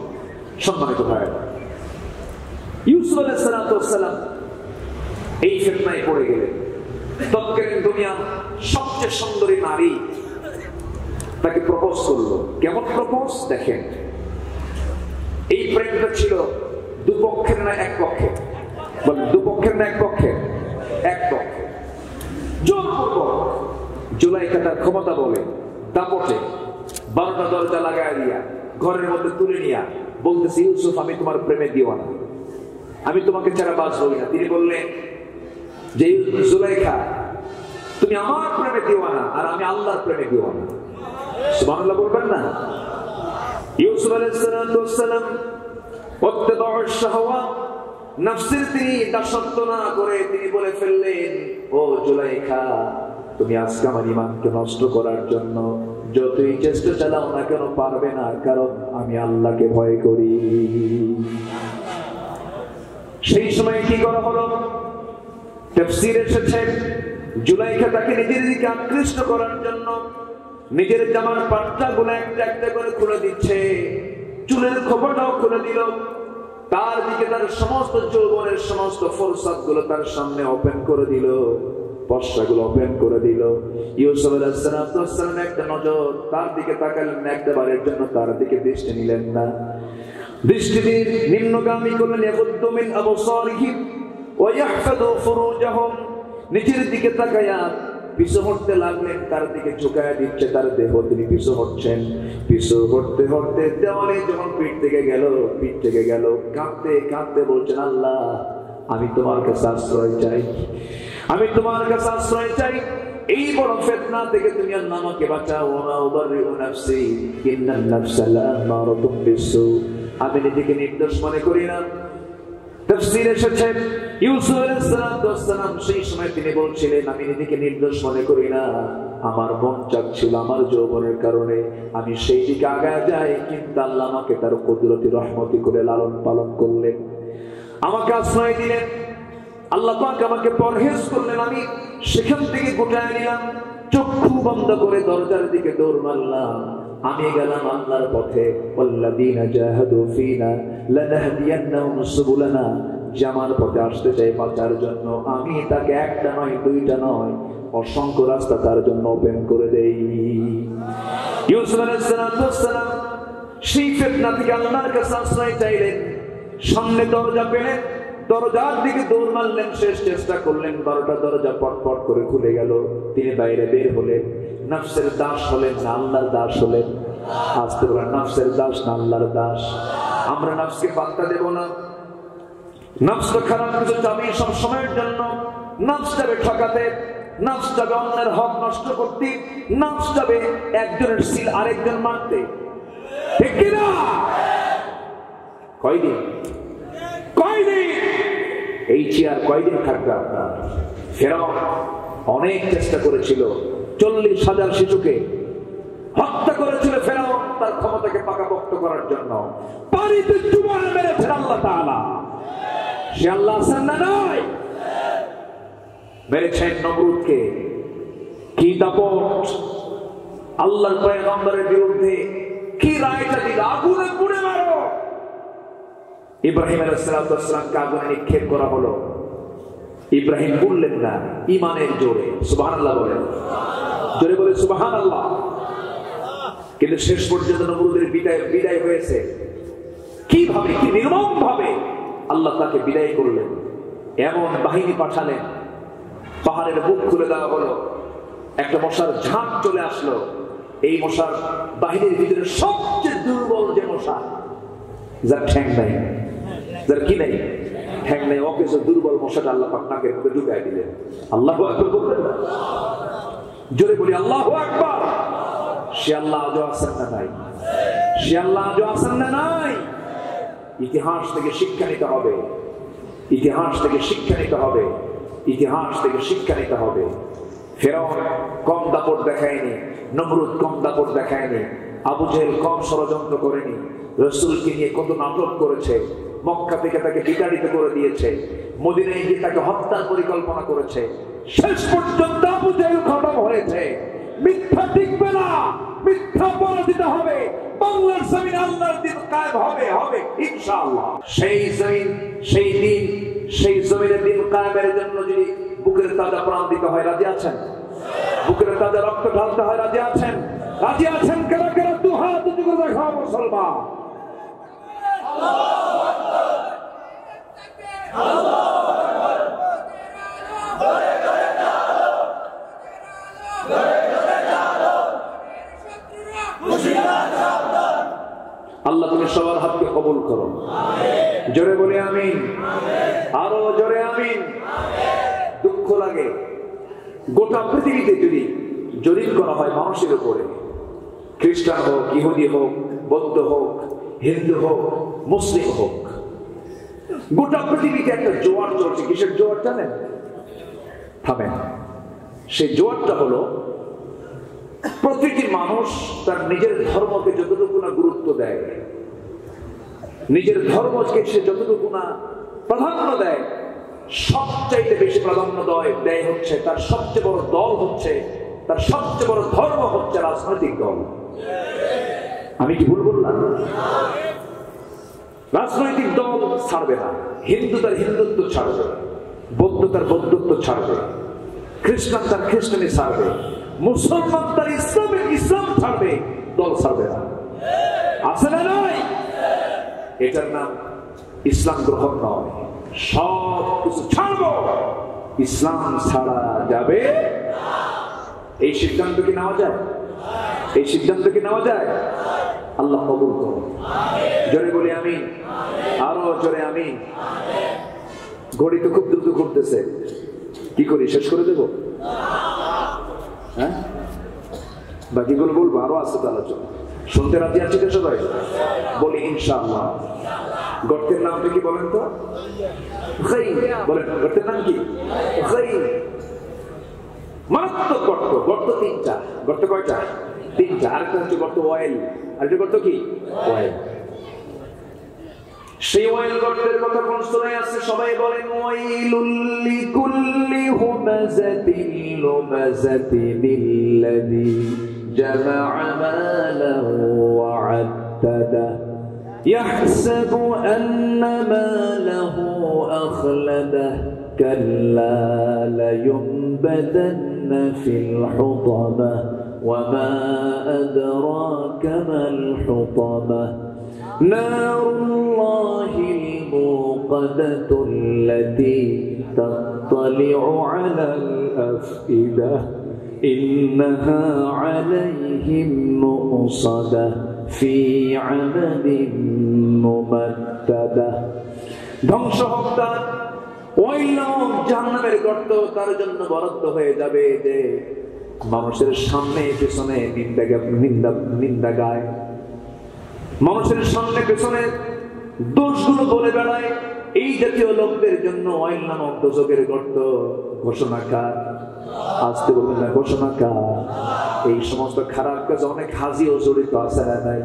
সম্মানিত ভাইরা। ইউসুফ আলাইহিস সালাম এই ফিতনায় পড়ে গেলেন। তৎকালীন দুনিয়ার সবচেয়ে সুন্দরী নারী তাকে প্রপোজ করলো। কেমন প্রপোজ দেখেন। এই প্রেমটা ছিল দুপক্ষের না এক পক্ষে? বলেন দুপক্ষের না এক পক্ষে? এক পক্ষে। জোরপূর্বক জুলাইখা তার ক্ষমতা বলে দাপটে 12টা দরজা লাগায় দিয়া ঘরের মধ্যে তুলে নিয়া বলতেছে, ইউসুফ আমি তোমার প্রেমে দিওয়ানা, আমি তোমাকে ছাড়া বাঁচবই না। তিনি বললেন যে জুলাইখা তুমি আমার প্রেমে দিওয়ানা আর আমি আল্লাহর প্রেমে দিওয়ানা। সুবহানাল্লাহ বলবেন না? ইউসুফ আলাইহিস সালাম ওয়াত্তাবাউশ শাহওয়াত, নফসের তিনি দাসত্ব না করে তিনি বলে ফেললেন, ও জুলাইখা তুমি আজকে আমার ঈমানকে নষ্ট করার জন্য যতই চেষ্টা চালাও না কেন পারবে না, কারণ আমি আল্লাহকে ভয় করি। সেই সময় কি করা হলো? তাফসীরে এসেছে জুলাইখা তাকে নিজের দিকে আকৃষ্ট করার জন্য নিজের জামার পাট্টাগুলো একটা একটা করে খুলে দিচ্ছে, চুলের খোপাটাও খুলে দিল, তার দিকে তার সমস্ত যৌবনের সমস্ত ফুরসত গুলো তার সামনে ওপেন করে দিল। পশরাগুলো ওপেন করে দিল। ইউসুফ আলাইহিস সালাম একটা নজর তার দিকে তাকালেন না, একটা বারের জন্য তার দিকে দৃষ্টি নিলেন না। দৃষ্টি দিয়ে নিম্নগামী করলেন, ইয়াগুদ্দু মিন আবসারিহিম ওয়া ইয়াহফাযু ফুরুজাহুম। নিচের দিকে তাকায়া পিছু হটতে লাগলেন, তার দিকে ঝুঁকায়া দিচ্ছে তার দেহ, তিনি পিছু হটছেন। পিছু হটতে হটতে দেওয়ালে যখন পিঠ থেকে গেল, কাঁদতে কাঁদতে বলছেন, আল্লাহ আমি তোমার কাছে আশ্রয় চাই, আমি তোমার কাছে আশ্রয় চাই, এই বড় ফিতনা থেকে তুমি আল্লাহ আমাকে বাঁচাও। ওয়া উবাররিউ নাফসি ইন্নান নাফসা লা'আমারাতুম বিসসু। আমি নিজেকে নির্দোষ মনে করি না। তাফসীরে এসেছে ইউসুফ আলাইহিস সালাম সেই সময় তিনি বলছিলেন, আমি নিজেকে নির্দোষ মনে করি না, আমার মন চাচ্ছিল আমার যৌবনের কারণে আমি সেই দিকে আগায় যাই, কিন্তু আল্লাহ আমাকে তার কুদরতি রহমতি করে লালন পালন করলেন, আমাকে আশ্রয় দিলেন, আল্লাহ পাক আমাকে পরহেজ করলেন। আমি সেখান থেকে গোটায় নিলাম, চক্ষু বন্ধ করে দরজার দিকে দৌড় মারলাম, আমি গেলাম আল্লাহর পথে। ওয়াল্লাযীনা জাহাদু ফীনা লানাহদিয়ান্নাহুম সুবুলানা। জামার পথে আসতে চাই বাঁচার জন্য, আমি তাকে একটা নয় দুইটা নয় অসংখ্য রাস্তা তার জন্য ওপেন করে দেই। ইউসুফ আলাইহিস সালাম সেই ফিতনা থেকে আল্লাহর কাছে আশ্রয় চাইলেন। সামনে দরজা পেলেন, দরজার দিকে দৌড় মারলেন, শেষ চেষ্টা করলেন, 12টা দরজা পটপট করে খুলে গেল। তিনি বাইরে বের হলেন। নফসের দাস হলেন না আল্লাহর দাস হলেন? আসতে বলেন, নফসের দাস না আল্লাহর দাস? আমরা নফসকে পাত্তা দেব না। নফস তো খারাপ কিছু চাবি সব সময়ের জন্য। নফস যাবে ঠকাতে, নফস যাবে অন্যের হক নষ্ট করতে, নফস যাবে একজনের সিল আরেকজন মারতে, ঠিক কিনা? কয়দিন এই চেয়ার কয়দিন থাকবে আপনার? ফেরাউন অনেক চেষ্টা করেছিল, 40,000 শিশুকে হত্যা করেছিল ফেরাউন তার ক্ষমতাকে পাকাপোক্ত করার জন্য। পানিতে চুমা মেরেছেন আল্লাহ তাআলা। সে আল্লাহ আছেন না নাই? মেরেছেন নমরুদকে। কি দাপট! আল্লাহর পয়গম্বরের বিরুদ্ধে কি রায়টা দিল, আগুনে পুড়ে মারো। ইব্রাহিম আলাইহিস সালামকে আগুনে নিক্ষেপ করা হলো। ইব্রাহিম বললেন না, ঈমানের জোরে। সুবহানাল্লাহ বলেন, জোরে বলে সুবহানাল্লাহ। কিন্তু শেষ পর্যন্ত নমরুদের বিদায় হয়েছে। কিভাবে, কি নির্মম ভাবে আল্লাহ তাকে বিদায় করলেন। এমন বাহিনী পাঠালেন, পাহাড়ের বুক খুলে দেওয়া হলো, একটা মশার ঝাঁক চলে আসলো। এই মশার বাহিনীর ভিতরে সবচেয়ে দুর্বল যে মশা, যার ঠ্যাং নাই, যার কি নাই, ঠ্যাং নাই, অকেজ দুর্বল মশাটা আল্লাহ পাক নাকের মধ্যে ঢুকায় দিলেন। আল্লাহু আকবার বলবেন না? জোরে বলি আল্লাহু আকবার। সে আল্লাহ আজও আছেন না নাই? সে আল্লাহ আজও আছেন না নাই? ইতিহাস থেকে শিক্ষা নিতে হবে, ইতিহাস থেকে শিক্ষা নিতে হবে, ইতিহাস থেকে শিক্ষা নিতে হবে। ফেরাউন কম দাপট দেখায়নি, নমরুদ কম দাপট দেখায়নি, আবু জেহেল কম ষড়যন্ত্র করেনি। রাসূলকে নিয়ে কত নাটক করেছে, মক্কা থেকে তাকে বিতাড়িত করে দিয়েছে, মদিনায় গিয়ে তাকে হত্যার পরিকল্পনা করেছে। শেষ পর্যন্ত আবু জেহেল খতম হয়েছে। মিথ্যা টিকবে না, মিথ্যা পরাজিত হবে। বাংলার জমিনে আল্লাহর দ্বীন কায়েম হবে, হবে ইনশাআল্লাহ। সেই জমিন, সেই দিন, সেই জমিনের দ্বীন কায়েমের জন্য যদি বুকের তাজা প্রাণ দিতে হয়, রাজি আছেন? বুকের তাজা রক্ত ঢালতে হয়, রাজি আছেন? রাজি আছেন? কারা কারা দু হাত উঁচু করে দেখাও মুসলমান। আল্লাহ তুমি সবার হাতকে কবুল করো। জোরে বলে আমিন, আরো জোরে আমিন। দুঃখ লাগে, গোটা পৃথিবীতে যদি জরিপ করা হয় মানুষের উপরে, খ্রিস্টান হোক, ইহুদি হোক, বৌদ্ধ হোক, হিন্দু হোক, মুসলিম হোক, গোটা পৃথিবীতে একটা জোয়ার চলছে। কিসের জোয়ার জানেন? থামেন। সেই জোয়ারটা হলো প্রতিটি মানুষ তার নিজের ধর্মকে যতটুকু না গুরুত্ব দেয়, নিজের ধর্মকে সে যতটুকু না প্রাধান্য দেয়, সবচাইতে বেশি প্রাধান্য দেয় হচ্ছে তার সবচেয়ে বড় দল, হচ্ছে তার সবচেয়ে বড় ধর্ম হচ্ছে রাজনৈতিক দল। আমি কি ভুল বললাম? রাজনৈতিক দল ছাড়বে না। হিন্দু তার হিন্দুত্ব ছাড়বে, বৌদ্ধ তার বৌদ্ধত্ব ছাড়বে, খ্রিস্টান তার খ্রিস্টানি ছাড়বে, মুসলমান তার ইসলাম ছাড়বে, দল ছাড়বে না। আছে না নাই? এটার নাম ইসলাম গ্রহণ নয়। সব কিছু ছাড়বো, ইসলাম ছাড়া যাবে। এই সিদ্ধান্ত কি নেওয়া যায়? এই সিদ্ধান্ত কি নেওয়া যায়? আল্লাহ কবুল করুন। জোরে বলি আমিন, আরো জোরে আমিন। ঘড়ি তো খুব দ্রুত ঘুরতেছে, কি করি, শেষ করে দেব? হ্যাঁ, বাকিগুলো বলবো, আরো আছে তো আলোচনা। শুনতে রাজি আছি তো সবাই? বলি ইনশাআল্লাহ। গর্তের নামটা কি বলেন তো? বলেন, গর্তের নাম কি? মারাত্মক গর্ত। গর্ত তিনটা। গর্ত কয়টা? তিনটা। আরেকটা হচ্ছে গর্ত ওয়াইল। আরেকটা গর্ত কি? ওয়াইল। সেই ওয়াইল গর্তের কথা কোন সূরায় আছে? সবাই বলেন, ওয়াইলুল লিকুল্লি হুমাযাতিন লুমাযাতিন আল্লাযী জামা'a মালাহু ওয়া আদ্দাদা ইয়াহসাবু আন্না মালাহু আখলাদা কাল্লা লায়ুনবাযান্না ফিল হুতামা ওয়া মা আদরাকা মাল হুতামা নারুল্লাহিল মুকাদাতুল লাতী তাত্তালি'ু আলাল আফইদা ইন্নাহা আলাইহিম মুসাদা ফি আমাদিন মুমাদ্দাদা। ধ্বংস হোক তার, ওয়াইল জাহান্নামের গর্ত তার জন্য বরাদ্দ হয়ে যাবে, যে মানুষের সামনে পেছনে নিন্দা গায়, মানুষের সামনে পেছনে দোষগুলো বলে বেড়ায়। এই জাতীয় লোকদের জন্য ওয়াইল নামক দোজখের গর্ত। ঘোষণা কার? আসতে বলবেন না, ঘোষণা কার? এই সমস্ত খারাপ কাজে অনেক হাজিও জড়িত আছে না নাই?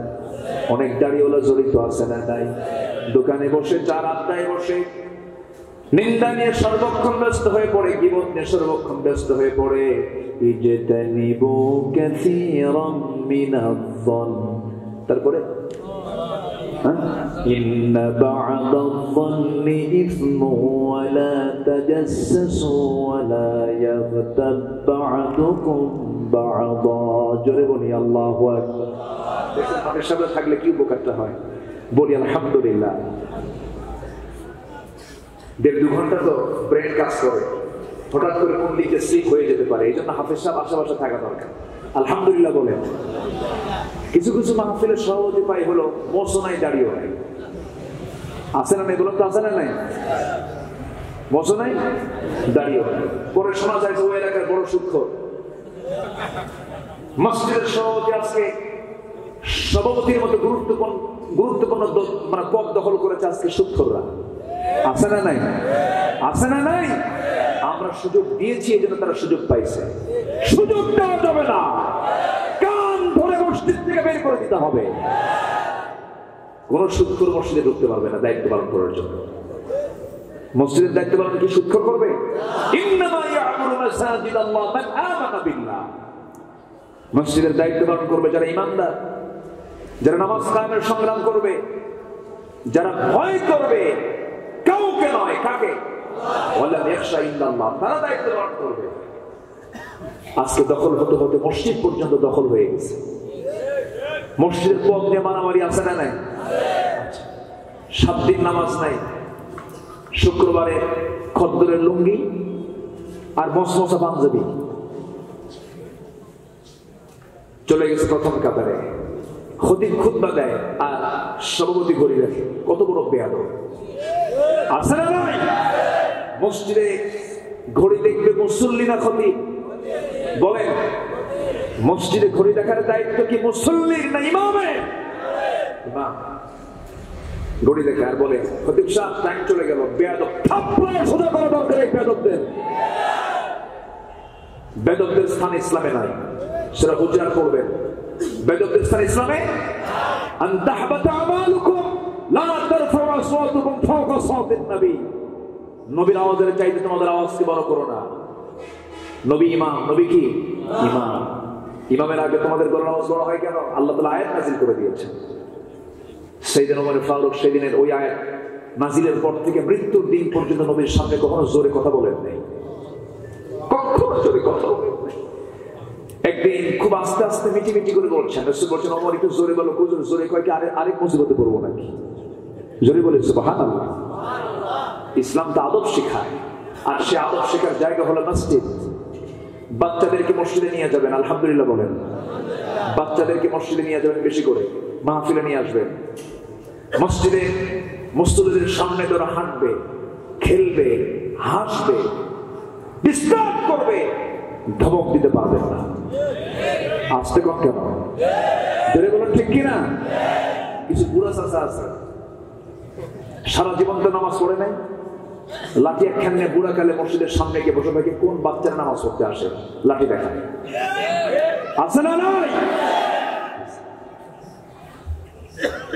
অনেক দাড়িওয়ালা জড়িত আছে না নাই? দোকানে বসে, চার আড্ডায় বসে নিন্দা নিয়ে সর্বক্ষণ ব্যস্ত হয়ে পড়ে, গীবত নিয়ে সর্বক্ষণ ব্যস্ত হয়ে পড়ে। ইজতানিবু কাসীরাম মিনায-যন্ন। তারপরে ইন্না বা'দায-যন্নি ইসমুন ওয়া লা তাজাসসাসু ওয়া লা ইয়াগতাব বা'দুকুম বা'দা। জোরে বলি আল্লাহু আকবার। দেখেন আমাদের সাথে থাকলে কি উপকারটা হয়, বলি আলহামদুলিল্লাহ। 1.5-2 ঘন্টা তো ব্রেন কাজ করে, হঠাৎ করে কোন দিকে স্লিপ হয়ে যেতে পারে। এই জন্য হাফেজ সাহেব আশেপাশে থাকা দরকার। আলহামদুলিল্লাহ বলেন। কিছু কিছু মাহফিলের সভাপতি পাই হলো মোসো নাই, দাঁড়িয়েও নাই। আছে না? এগুলো তো আছে না নাই? মোসো নাই, দাঁড়িয়েও নাই। পরে শোনা যায় যে ওই এলাকার বড় সুদখোর। মসজিদের সভাপতি আজকে সভাপতির মতো গুরুত্বপূর্ণ মানে পদ দখল করেছে আজকে সুদখোররা। আছে না নাই? আছে না নাই? আমরা সুযোগ দিয়েছি, এই জন্য তারা সুযোগ পাইছে। সুযোগ দেওয়া যাবে না, কান ধরে মসজিদ থেকে বের করে দিতে হবে। কোন সুদখোর মসজিদে ঢুকতে পারবে না দায়িত্ব পালন করার জন্য। মসজিদের দায়িত্ব পালন কি সুদখোর করবে? ইন্নামা ইয়া'মুরু মাসাজিদাল্লাহ মান আমানা বিল্লাহ। মসজিদের দায়িত্ব পালন করবে যারা ঈমানদার, যারা নামাজ কায়েমের সংগ্রাম করবে, যারা ভয় করবে কাউকে নয়, কাকে? ওয়ালা ইয়াখশা ইল্লাল্লাহ, তারা দায়িত্ব পালন করবে। আজকে দখল হতে হতে মসজিদ পর্যন্ত দখল হয়ে গেছে। মসজিদের পথ নিয়ে মারামারি আছে না নাই? 7 দিন নামাজ নাই, শুক্রবারে খদ্দরের লুঙ্গি আর মসমসা পাঞ্জাবি চলে গেছে প্রথম কাতারে। খতিব খুতবা দেয় আর সভাপতি ঘড়ি রাখে। কত বড় বেয়াদব! আছে না নাই? মসজিদে ঘড়ি দেখবে মুসল্লি না খতিব? বলেন, মসজিদে ঘড়ি দেখার দায়িত্ব কি মুসল্লির না ইমামের? ইমাম ঘড়ি দেখে আর বলে, খতিব সাহেব টাইম চলে গেল। বেয়াদব! থাপ্পড়ে সোজা করা দরকার এই বেয়াদবদের। বেয়াদবদের স্থান ইসলামে নাই, সেটা উচ্চারণ করবেন। বেয়াদবদের স্থান ইসলামে আন তাহবাতা আমালুকুম লা তারফাউ আসওয়াতুকুম ফাওকা সাওতিন নবী। নবীর আওয়াজের চাইতে তোমাদের আওয়াজকে বড় করো না। নবী ইমাম, নবী কি? ইমাম। ইমামের আগে তোমাদের গলার আওয়াজ বড় হয় কেন? আল্লাহ তাআলা আয়াত নাযিল করে দিয়েছেন। সাইয়েদনা ওমর ফারুক সেদিনের ওই আয়াত নাযিলের পর থেকে মৃত্যুর দিন পর্যন্ত নবীর সামনে কখনো জোরে কথা বলেন নাই, কখনো জোরে কথা বলে। একদিন খুব আস্তে আস্তে মিটি মিটি করে বলছেন, রাসূল বলছেন ওমর একটু জোরে বলো। হুজুর জোরে কয় কি আরেক মুসিবতে পড়বো নাকি? জোরে বলে সুবহানাল্লাহ। ইসলাম তো আদব শেখায়, আর সে আদব শেখার জায়গা হলো মসজিদ। বাচ্চাদেরকে মসজিদে নিয়ে যাবেন, আলহামদুলিল্লাহ বলেন। বাচ্চাদেরকে মসজিদে নিয়ে যাবেন, বেশি করে মাহফিলে নিয়ে আসবেন। মসজিদের সামনে ধরে হাঁটবে, খেলবে, হাসবে, ডিস্টার্ব করবে, ধমক দিতে পারবেন না। আসতে কম কেন? ধরে বলেন ঠিক কিনা? কিছু বুড়া চাচা আছে, সারা জীবন তো নামাজ পড়ে নাই, লাঠি একখান নিয়ে বুড়া কালে মসজিদের সামনে গিয়ে বসে থাকে। কোন বাচ্চারা নামাজ পড়তে আসে? লাঠি দেখায়, আছে না?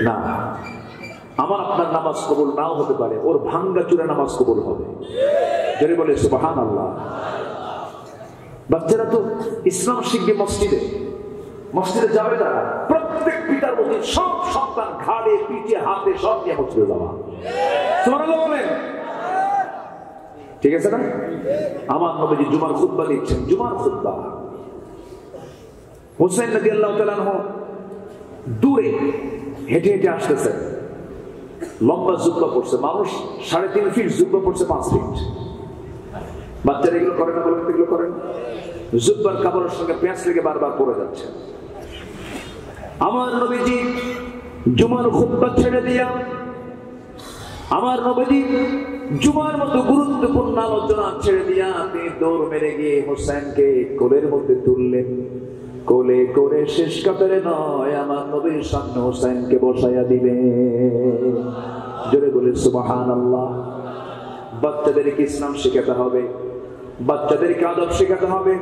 না, আমার আপনার নামাজ কবুল নাও হতে পারে, ওর ভাঙ্গা চূড়া নামাজ কবুল হবে। যদি বলে সুবহানাল্লাহ। বাচ্চারা তো ইসলাম শিখবে মসজিদে যাবে তারা। প্রত্যেক পিতার প্রতি সব সন্তান ঘাড়ে, পিঠে, হাতে সব নিয়ে মসজিদে যাওয়া। সুবহানাল্লাহ বলেন, ঠিক আছে না? আমার নবীজি জুমার খুতবা দিচ্ছেন, জুমার খুতবা। হুসাইন রাদিয়াল্লাহু তাআলা আনহু দূরে হেঁটে হেঁটে আসতেছেন, লম্বা জুব্বা পড়ছে, মানুষ 3.5 ফিট জুব্বা পড়ছে 5 ফিট। বাচ্চারা এগুলো করে না? বলেন এগুলো করেন? জুব্বার কাপড়ের সঙ্গে পেঁচ লেগে বারবার পড়ে যাচ্ছে। আমার নবীজি জুমার খুতবা ছেড়ে দিয়া, আমার নবীজি জুমার মতো গুরুত্বপূর্ণ আলোচনা ছেড়ে দিয়া তিনি দৌড় মেরে গিয়ে হোসেনকে কোলের মধ্যে তুললেন। কোলে করে শেষ কাতারে নয়, আমার নবীর সামনে হোসেনকে বসাইয়া দিবে। জোরে বলে সুবহানাল্লাহ। বাচ্চাদেরকে ইসলাম শেখাতে হবে, বাচ্চাদেরকে আদব শেখাতে হবে,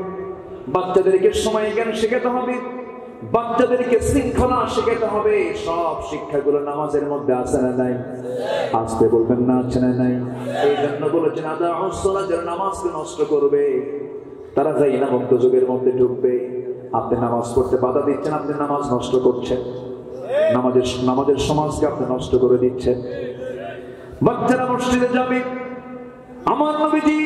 বাচ্চাদেরকে সময় জ্ঞান শেখাতে হবে, বাচ্চাদেরকে শৃঙ্খলা শেখাতে হবে। সব শিক্ষাগুলো নামাজের মধ্যে আছে না নাই? আসতে বলবেন না, আছে না নাই? এই জন্য বলেছেন আদাউস সালাত, যারা নামাজকে নষ্ট করবে তারা যাই না মুক্ত যুগের মধ্যে ঢুকবে। আপনি নামাজ পড়তে বাধা দিচ্ছেন, আপনি নামাজ নষ্ট করছেন, নামাজের সমাজকে আপনি নষ্ট করে দিচ্ছেন। বাচ্চারা মসজিদে যাবে, আমার নবীজি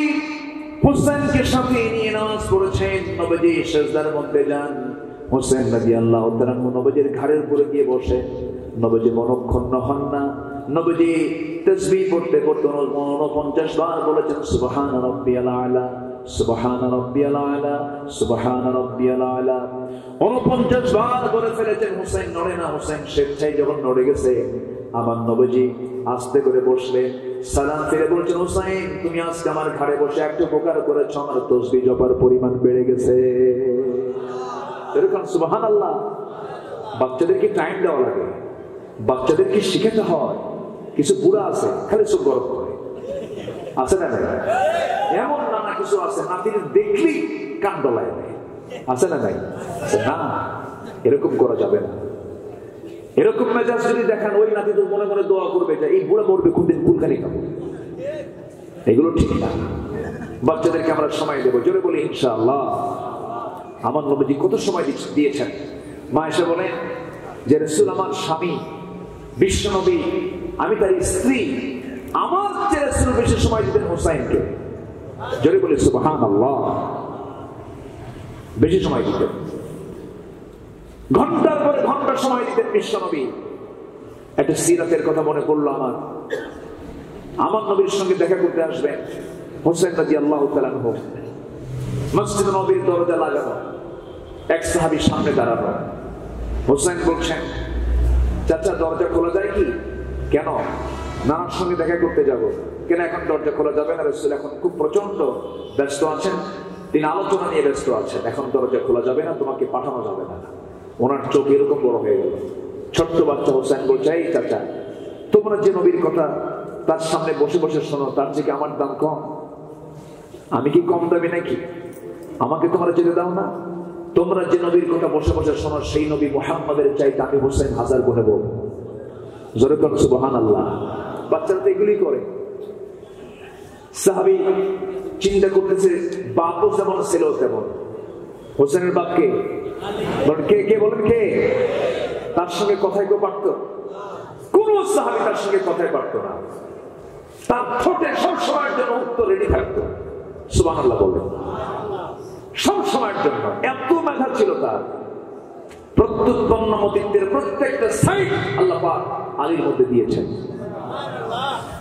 হোসেনকে সাথে নিয়ে নামাজ পড়েছেন। নবীজি সিজদার মধ্যে যান, হোসেন রাদিয়াল্লাহু তাআলা নবীজির ঘাড়ের উপরে গিয়ে বসে। নবীজি মনক্ষুণ্ণ হন না। নবীজি তাসবিহ পড়তে পড়তে 49 বার বলেছেন সুবহান রাব্বিয়াল আলা, সুবহান রাব্বিয়াল আলা, সুবহান রাব্বিয়াল আলা। 49 বার বলে ফেলেছেন। হোসেন নড়ে না। হোসেন স্বেচ্ছায় যখন নড়ে গেছে, আমার নবীজি আস্তে করে বসলে, সালাম ফিরে বলছেন হোসেন তুমি আজকে আমার ঘাড়ে বসে একটু উপকার করেছ, আমার তাসবিহ জপার পরিমাণ বেড়ে গেছে। এরকম সুবহানাল্লাহ। বাচ্চাদেরকে টাইম দেওয়া লাগে, বাচ্চাদেরকে শিখাতে হয়। কিছু বুড়া আছে খালি চোখ গরম করে, আছে না? এমন নানা কিছু আছে, নাতির দেখলেই কান ডলায় নেয়, আছে না? নাই না, এরকম করা যাবে না। এরকম মেজাজ যদি দেখান, ওই নাতি তো মনে মনে দোয়া করবে যে এই বুড়া মরবে কোন দিন, কুলকানি খাবো। এগুলো ঠিক না। বাচ্চাদেরকে আমরা সময় দেবো। জোরে বলি ইনশাআল্লাহ। আমার নবীজি কত সময় দিয়েছেন। মা এসে বলেন যে রাসূল আমার স্বামী বিশ্ব নবী, আমি তার স্ত্রী, আমার চেয়ে রাসূল বেশি সময় দিতেন হোসাইনকে। জোরে বলি সুবহানাল্লাহ। বেশি সময় দিতেন, ঘন্টার পরে ঘন্টা সময় দিতেন বিশ্ব নবী। একটা সিরাতের কথা মনে পড়লো আমার নবীর সঙ্গে দেখা করতে আসবেন হোসেন রাদিয়াল্লাহু তাআলা আনহু। মসজিদ নবীর দরজা লাগানো, এক সাহাবী সামনে দাঁড়ানো। হোসেন বলছেন চাচা দরজা খোলা যায় কি? কেন? নানার সঙ্গে দেখা করতে যাব। কেন এখন দরজা খোলা যাবে না? রাসূল এখন খুব প্রচন্ড ব্যস্ত আছেন, তিনি আলোচনা নিয়ে ব্যস্ত আছেন, এখন দরজা খোলা যাবে না, তোমাকে পাঠানো যাবে না। ওনার চোখ এরকম বড় হয়ে গেল। ছোট্ট বাচ্চা হোসেন বলছে এই চাচা, তোমরা যে নবীর কথা তার সামনে বসে বসে শোনো, তার থেকে আমার দাম কম? আমি কি কম দামি নাকি? আমাকে তোমরা যেতে দাও না? তোমরা যে নবীর কথা বসে বসে শোনো, সেই নবী মুহাম্মাদের চাইতে আমি হোসেন 1000 গুণে বড়। জোরে কোন সুবহানাল্লাহ। বাচ্চারা তো এগুলি করে। সাহাবী চিন্তা করতেছে, বাপও যেমন ছেলেও তেমন। হোসেনের বাপ কে? কে বলেন কে? তার সঙ্গে কথায় কেউ পারত? কোন সাহাবী তার সঙ্গে কথায় পারত না। তার ঠোঁটে সব সময়ের জন্য উত্তর রেডি থাকতো। সুবহানাল্লাহ বলেন। সব সময়ের জন্য। এত মেধা ছিল তার, প্রত্যুৎপন্নমতিত্বের প্রত্যেকটা সাইড আল্লাহ পাক আলীর মধ্যে দিয়েছেন।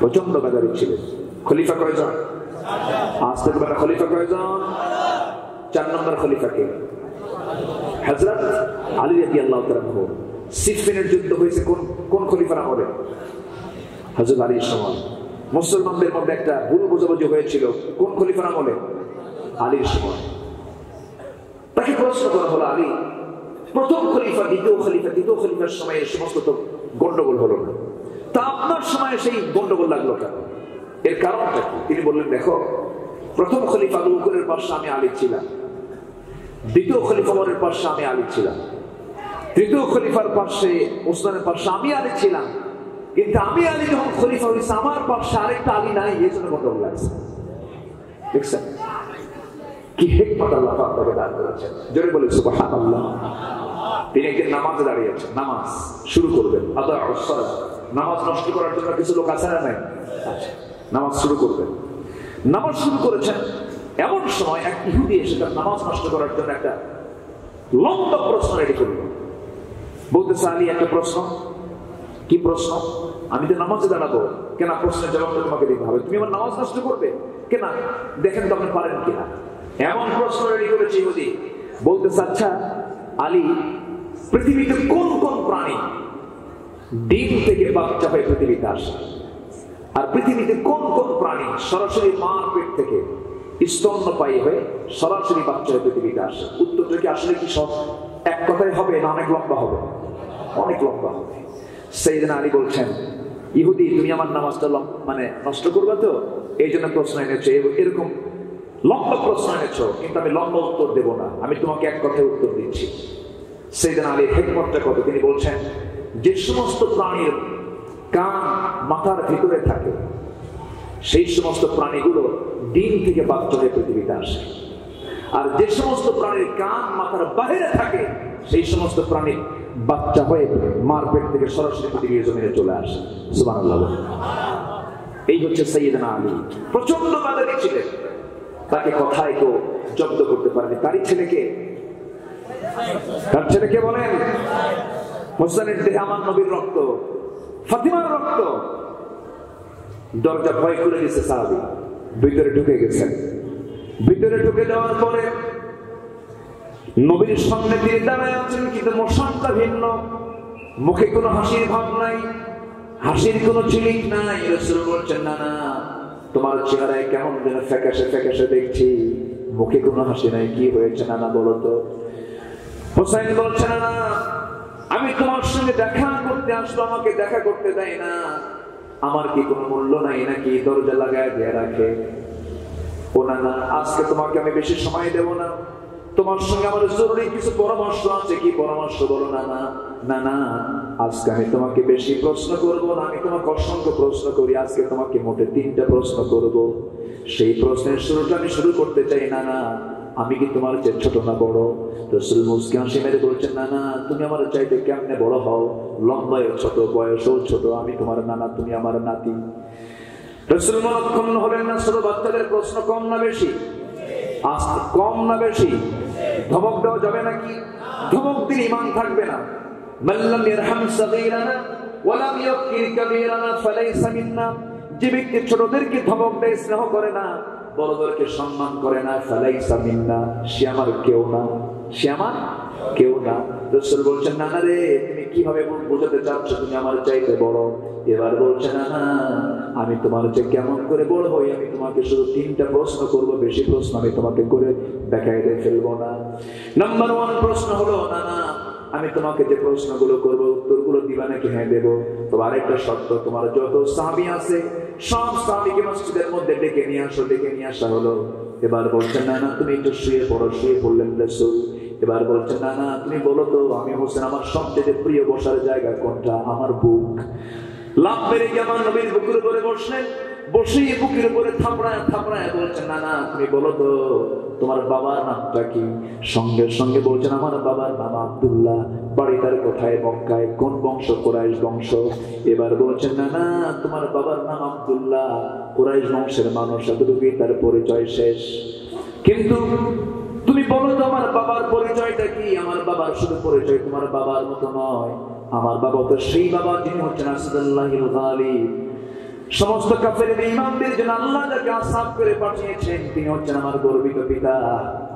প্রচন্ড মেধাবী ছিলেন। খলিফা কয়জন? আজ থেকে বেলা খলিফা কয়জন? 4 নম্বর খলিফাকে হযরত আলী রাদিয়াল্লাহু তাআলা আনহু। সিফিনের যুদ্ধ হয়েছে কোন খলিফার আমলে? হযরত আলীর সময়। মুসলমানদের মধ্যে একটা ভুল বোঝাবুঝি হয়েছিল কোন খলিফার আমলে? আলীর সময়। তাকে প্রশ্ন করা হলো, আলী প্রথম খলিফা, দ্বিতীয় খলিফার সময় এই সমস্ত তো গন্ডগোল হলো না, তা আপনার সময় সেই গন্ডগোল লাগলো কেন? এর কারণটা কি? তিনি বললেন, দেখো, প্রথম খলিফা আবু বকরের পাশে আমি আলী ছিলাম, দ্বিতীয় খলিফা ওমরের পাশে আমি আলী ছিলাম, তৃতীয় খলিফার পাশে ওসমানের পাশে আমি আলী ছিলাম, কিন্তু আমি আলী যখন খলিফা হয়েছে আমার পাশে আরেকটা আলী নাই, এই জন্য গন্ডগোল লাগছে। দেখছেন কি হিকমত আল্লাহ আপনাকে দান করেছেন? জোরে বলে সুবহানাল্লাহ। তিনি একদিন নামাজে দাঁড়িয়েছেন, নামাজ শুরু করবেন, আদাউস সালাত। নামাজ নষ্ট করার জন্য কিছু লোক আছে না নাই? নামাজ শুরু করবেন, নামাজ শুরু করেছেন, এমন সময় এক ইহুদি এসে তার নামাজ নষ্ট করার জন্য একটা লম্বা প্রশ্ন রেডি করল। বলতেছে, আলী একটা প্রশ্ন। কি প্রশ্ন? আমি তো নামাজে দাঁড়াবো, কেন প্রশ্নের জবাবটা তোমাকে দিতে হবে? তুমি আমার নামাজ নষ্ট করবে কেন? দেখেন তো আপনি পারেন কিনা। এমন প্রশ্ন রেডি করেছে ইহুদি। বলতেছে, আচ্ছা আলী, পৃথিবীতে কোন কোন প্রাণী ডিম থেকে বাচ্চা হয়ে পৃথিবীতে আসে, আর পৃথিবীতে কোন কোন প্রাণী সরাসরি মার পেট থেকে স্তন্যপায়ী হয়ে সরাসরি বাচ্চা হয়ে পৃথিবীতে আসে? উত্তরটা কি আসলে কি সব এক কথায় হবে না অনেক লম্বা হবে? অনেক লম্বা হবে। সাইয়েদনা আলী বলছেন, ইহুদি তুমি আমার নামাজটা নষ্ট করবে তো, এই জন্য প্রশ্ন এনেছো, এরকম লম্বা প্রশ্ন এনেছো, কিন্তু আমি লম্বা উত্তর দেব না, আমি তোমাকে এক কথায় উত্তর দিচ্ছি। সাইয়েদনা আলীর হিকমতটা কত! তিনি বলছেন, যে সমস্ত প্রাণীর কান মাথার ভিতরে থাকে সেই সমস্ত প্রাণীগুলো ডিম থেকে বাচ্চা হয়ে পৃথিবীতে আসে, আর যে সমস্ত প্রাণীর কান মাথার বাইরে থাকে সেই সমস্ত প্রাণীর বাচ্চা হয়ে মার পেট থেকে সরাসরি পৃথিবীর জমিনে চলে আসে। সুবহানাল্লাহ। এই হচ্ছে সাইয়েদনা আলী। প্রচন্ড মেধাবী ছিলেন, তাকে কথায় কেউ জব্দ করতে পারেনি। তার ছেলেকে বলেন, হোসেনের দেহে আমার নবীর রক্ত, ফাতিমার রক্ত। দরজা ভয় করে দিয়েছে সাহাবী, ভিতরে ঢুকে গেছেন। ভিতরে ঢুকে যাওয়ার পরে নবীর সামনে তিনি দাঁড়ায় আছেন, কিন্তু মোশানটা ভিন্ন, মুখে কোনো হাসির ভাব নাই, হাসির কোনো ঝিলিক নাই। রাসূল বলছেন, না না, তোমার চেহারায় কেমন যেন ফ্যাকাশে ফ্যাকাশে দেখছি, মুখে কোনো হাসি নাই, কি হয়েছে নানা বলো তো? হোসেন বলছে, না আমি তোমার সঙ্গে দেখা করতে আসলো, আমাকে দেখা করতে দেয় না, আমার কি কোনো মূল্য নাই নাকি দরজা লাগায় দিয়ে রাখে? ও না না, আজকে তোমাকে আমি বেশি সময় দেব না, তোমার সঙ্গে আমার জরুরি কিছু পরামর্শ আছে। কি পরামর্শ বলো? না না না না, আজকে আমি তোমাকে বেশি প্রশ্ন করবো না, আমি তোমাকে অসংখ্য প্রশ্ন করি, আজকে তোমাকে মোটে 3টা প্রশ্ন করব। সেই প্রশ্নের শুরুটা আমি শুরু করতে চাই, না না আমি কি তোমার চেয়ে ছোট না বড়? রাসূল মুস্কি হাসি মেরে বলছেন, না না তুমি আমার চাইতে কেমনে বড় হও, লম্বায় ছোট, বয়সও ছোট, আমি তোমার নানা, তুমি আমার নাতি। রাসূল মনক্ষুণ্ণ হলেন না। ছোট বাচ্চাদের প্রশ্ন কম না বেশি? আস্তে কম না বেশি? ধমক দেওয়া যাবে নাকি? ধমক দিলে ঈমান থাকবে না। মাল্লাম ইয়ারহাম সাগীরানা ওয়া লাম ইয়াকির কাবীরানা ফালাইসা মিন্না। যে ব্যক্তি ছোটদেরকে ধমক দেয়, স্নেহ করে না, বড়দেরকে সম্মান করে না, ফালাইসা মিন্না, সে আমার কেউ না, সে আমার কেউ না। রাসূল বলছেন, না না রে, তুমি কিভাবে বোঝাতে চাচ্ছ তুমি আমার চাইতে বড়? এবার বলছে, না না আমি তোমার চেয়ে কেমন করে বড় হই, আমি তোমাকে শুধু 3টা প্রশ্ন করব, বেশি প্রশ্ন আমি তোমাকে করে দেখাই দিয়ে ফেলবো না। নাম্বার 1 প্রশ্ন হলো, না না আমি তোমাকে যে প্রশ্নগুলো করব উত্তরগুলো দিবা নাকি? হ্যাঁ দেব। তবে আরেকটা শর্ত, তোমার যত সাহাবী আছে সব সাহাবীকে মসজিদের মধ্যে ডেকে নিয়ে আসো। ডেকে নিয়ে আসা হলো। এবার বলছেন, না না তুমি একটু শুয়ে পড়ো। শুয়ে পড়লেন রাসূল। এবার বলছেন, না না তুমি বলো তো, আমি হোসেন আমার সবচেয়ে প্রিয় বসার জায়গা কোনটা? আমার বুক। লাফ মেরে গিয়ে আমার নবীর বুকের উপরে বসলেন। বসেই বুকের উপরে থাপড়ায় থাপড়ায় বলছেন, না না তুমি বলো তো তোমার বাবার নামটা কি? সঙ্গে সঙ্গে বলছেন, আমার বাবার নাম আব্দুল্লাহ, বাড়ি তার কোথায়? মক্কায়। কোন বংশ? কুরাইশ বংশ। এবার বলছেন, না না তোমার বাবার নাম আব্দুল্লাহ, কুরাইশ বংশের মানুষ, এতটুকুই তার পরিচয়, শেষ। কিন্তু তুমি বাবার পরিচয়টা কি? আমার বাবার শুধু পরিচয় তোমার বাবার মতো নয়। আমার বাবা তো সেই বাবা যিনি হচ্ছেন আসাদুল্লাহিল গালিব। সমস্ত কাফেরদের ইমামদের জন্য আল্লাহ যাকে আসাব করে পাঠিয়েছেন তিনি হচ্ছেন আমার গর্বিত পিতা।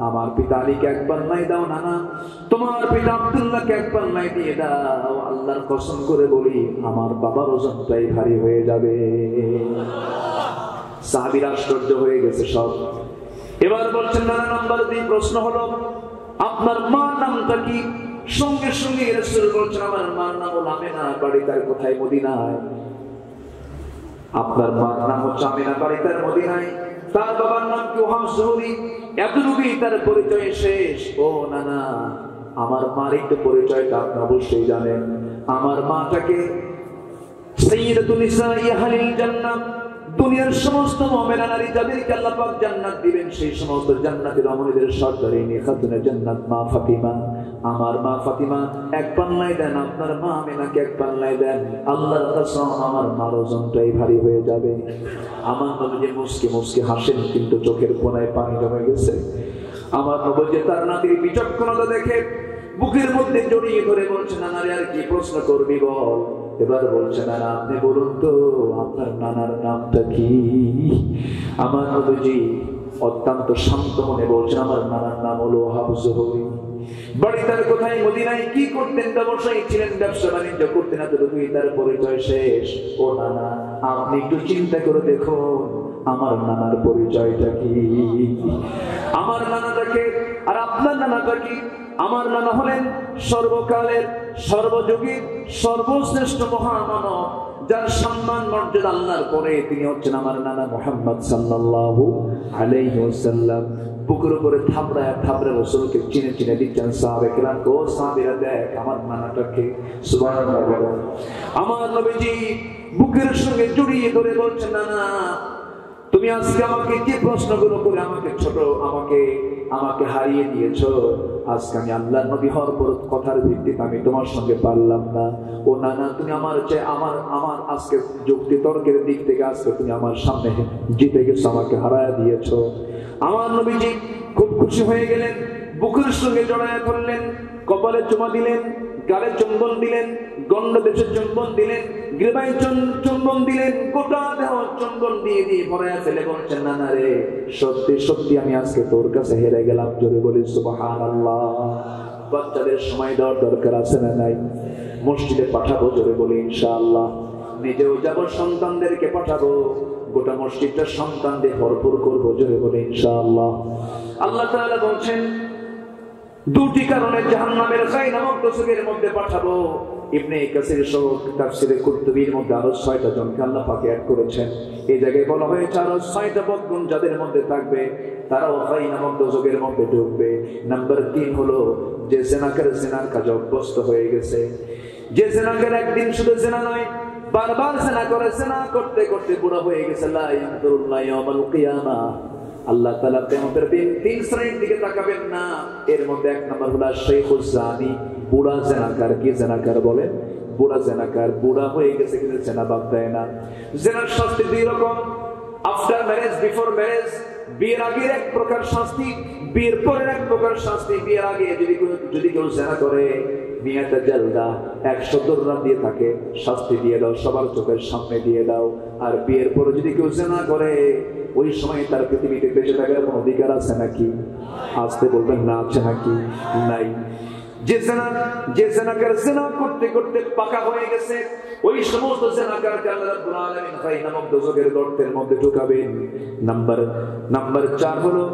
আমার পিতা আলীকে এক পাল্লাই দাও নানা, তোমার পিতা আব্দুল্লাহকে এক পাল্লাই দিয়ে দাও। আল্লাহর কসম করে বলি আমার বাবার ওজনটাই ভারী হয়ে যাবে। সাহাবীরা আশ্চর্য হয়ে গেছে সব। এবার বলছেন নানা নাম্বার 2 প্রশ্ন হলো আপনার মার নামটা কি? সঙ্গে সঙ্গে রাসূল বলছেন আমার মার নাম হলো আমেনা, বাড়ি তার কোথায়? মদিনায়। আপনার মার নাম হচ্ছে আমেনা, বাড়ি তার মদিনায়। তার বাবার নাম কি ওহাব জুহরি। এতটুকুই তার পরিচয় শেষ। ও নানা, আমার মার একটু পরিচয়টা আপনি অবশ্যই জানেন। আমার মাটাকে সাইয়্যিদাতুন নিসাই আহলিল জান্নাহ, দুনিয়ার সমস্ত মুমিনা নারী যাদেরকে আল্লাহ পাক জান্নাত দিবেন সেই সমস্ত জান্নাতের রমণীদের সর্দারিনী খাতুনে জান্নাত মা ফাতিমা। আমার মা ফাতিমা এক পাল্লায় দেন, আপনার মা আমেনাকে এক পাল্লায় দেন। আল্লাহর কসম আমার মার ওজনটাই ভারী হয়ে যাবে। আমার নবী মুস্কি মুস্কি হাসেন কিন্তু চোখের কোণায় পানি জমে গেছে। আমার নবী তার নাতির বিচক্ষণতা দেখে বুকের মধ্যে জড়িয়ে ধরে বলছেন নানারে আর কি প্রশ্ন করবি বল। এবার বলছে নানা আপনি বলুন তো আপনার নানার নামটা কি? আমার নবীজি অত্যন্ত শান্ত মনে বলছেন আমার নানার নাম হলো ওহাব জুহরি। বাড়ি তার কোথায়? মদিনায়। কি করতেন? ব্যবসায়ী ছিলেন, ব্যবসা বাণিজ্য করতেন। এতটুকুই তার পরিচয় শেষ। ও নানা আপনি একটু চিন্তা করে দেখুন আমার নানার পরিচয়টা কি? আমার নানাটাকে আর আপনার নানাটা কি? আমার নানা হলেন সর্বকালের সর্বযুগের সর্বশ্রেষ্ঠ মহামানব, যার সম্মান মর্যাদা আল্লাহর পরে তিনি হচ্ছেন আমার নানা মুহাম্মদ সাল্লাল্লাহু আলাইহি ওয়াসাল্লাম। বুকের উপরে থাপড়ায় থাপড়ে রাসূলকে চিনে চিনে দিচ্ছেন সাহাবায়ে কেরাম। ও সাহাবীরা দেখ আমার নানাটাকে। সুবহানাল্লাহ। আমার নবীজি বুকের সঙ্গে জড়িয়ে ধরে বলছেন নানা তুমি আজকে আমাকে যে প্রশ্নগুলো করে আমাকে ছোট আমাকে হারিয়ে দিয়েছো, আজকে আমি আল্লাহর নবী হওয়ার পর কথার ভিত্তিতে আমি তোমার সঙ্গে পারলাম না। ও নানা তুমি আমার আজকে যুক্তি তর্কের দিক থেকে আজকে তুমি আমার সামনে জিতে গেছো, আমাকে হারায় দিয়েছো। আমার নবীজি খুব খুশি হয়ে গেলেন, বুকের সঙ্গে জড়ায় ধরলেন, কপালে চুমা দিলেন, গালে চুম্বন দিলেন, গন্ডদেশে চুম্বন দিলেন, গ্রীবায় চুম্বন দিলেন, গোটা দেহ চুম্বন দিয়ে দিয়ে ভরায়া ফেলে বলছেন নানা রে সত্যি সত্যি আমি আজকে তোর কাছে হেরে গেলাম। জোরে বলি সুবহানাল্লাহ। বাচ্চাদের সময় দেওয়ার দরকার আছে না নাই? মসজিদে পাঠাবো, জোরে বলি ইনশাআল্লাহ। নিজেও যাব, সন্তানদেরকে পাঠাবো, গোটা মসজিদটা সন্তান দিয়ে ভরপুর করবো, জোরে বলি ইনশাআল্লাহ। আল্লাহ তাআলা বলছেন দুটি কারণে জাহান্নামের ছাই নামক দোজখের মধ্যে পাঠাবো। ইবনে কাসির সহ তাফসীরে কুরতুবীর মধ্যে আরো 6টা জনকে আল্লাহ পাক অ্যাড করেছেন। এই জায়গায় বলা হয়েছে আরো 6টা বদগুণ যাদের মধ্যে থাকবে তারাও ছাই নামক দোজখের মধ্যে ঢুকবে। নাম্বার 3 হলো যে জিনার কাজে অভ্যস্ত হয়ে গেছে। যে জিনাকার একদিন শুধু জিনা নয় বারবার জিনা করে, জিনা করতে করতে বুড়া হয়ে গেছে। লা ইয়ানদুরুল্লাহু ইয়াওমাল কিয়ামাহ, আল্লাহ তাআলা কিয়ামতের দিন 3 শ্রেণীর দিকে তাকাবেন না। এর মধ্যে 1 নম্বর হলো শাইখুজ জানি, বুড়া জিনাকার। কি জিনাকার বলে? বুড়া জিনাকার। বুড়া হয়ে গেছে কিন্তু জিনা বাদ দেয় না। জিনার শাস্তি 2 রকম, আফটার ম্যারেজ, বিফোর ম্যারেজ। বিয়ের আগে এক প্রকার শাস্তি, বিয়ের পরে এক প্রকার শাস্তি। বিয়ের আগে যদি কেউ জিনা করে মিয়াতা জালদা 110 রাত দিয়ে তাকে শাস্তি দিয়ে দাও, সবার চোখের সামনে দিয়ে দাও। আর বিয়ের পরে যদি কেউ জিনা করে ওই সময় তার পৃথিবীতে বেঁচে থাকার কোনো অধিকার আছে নাকি? আসতে বলবেন না আছে নাকি? নাই। যে জিনাকার জিনা করতে করতে পাকা হয়ে গেছে ওই সমস্ত জিনাকারকে আল্লাহ রাব্বুল আলামিন ছাই নামক দোজখের গর্তের মধ্যে ঢুকাবেন। নাম্বার 4 হলো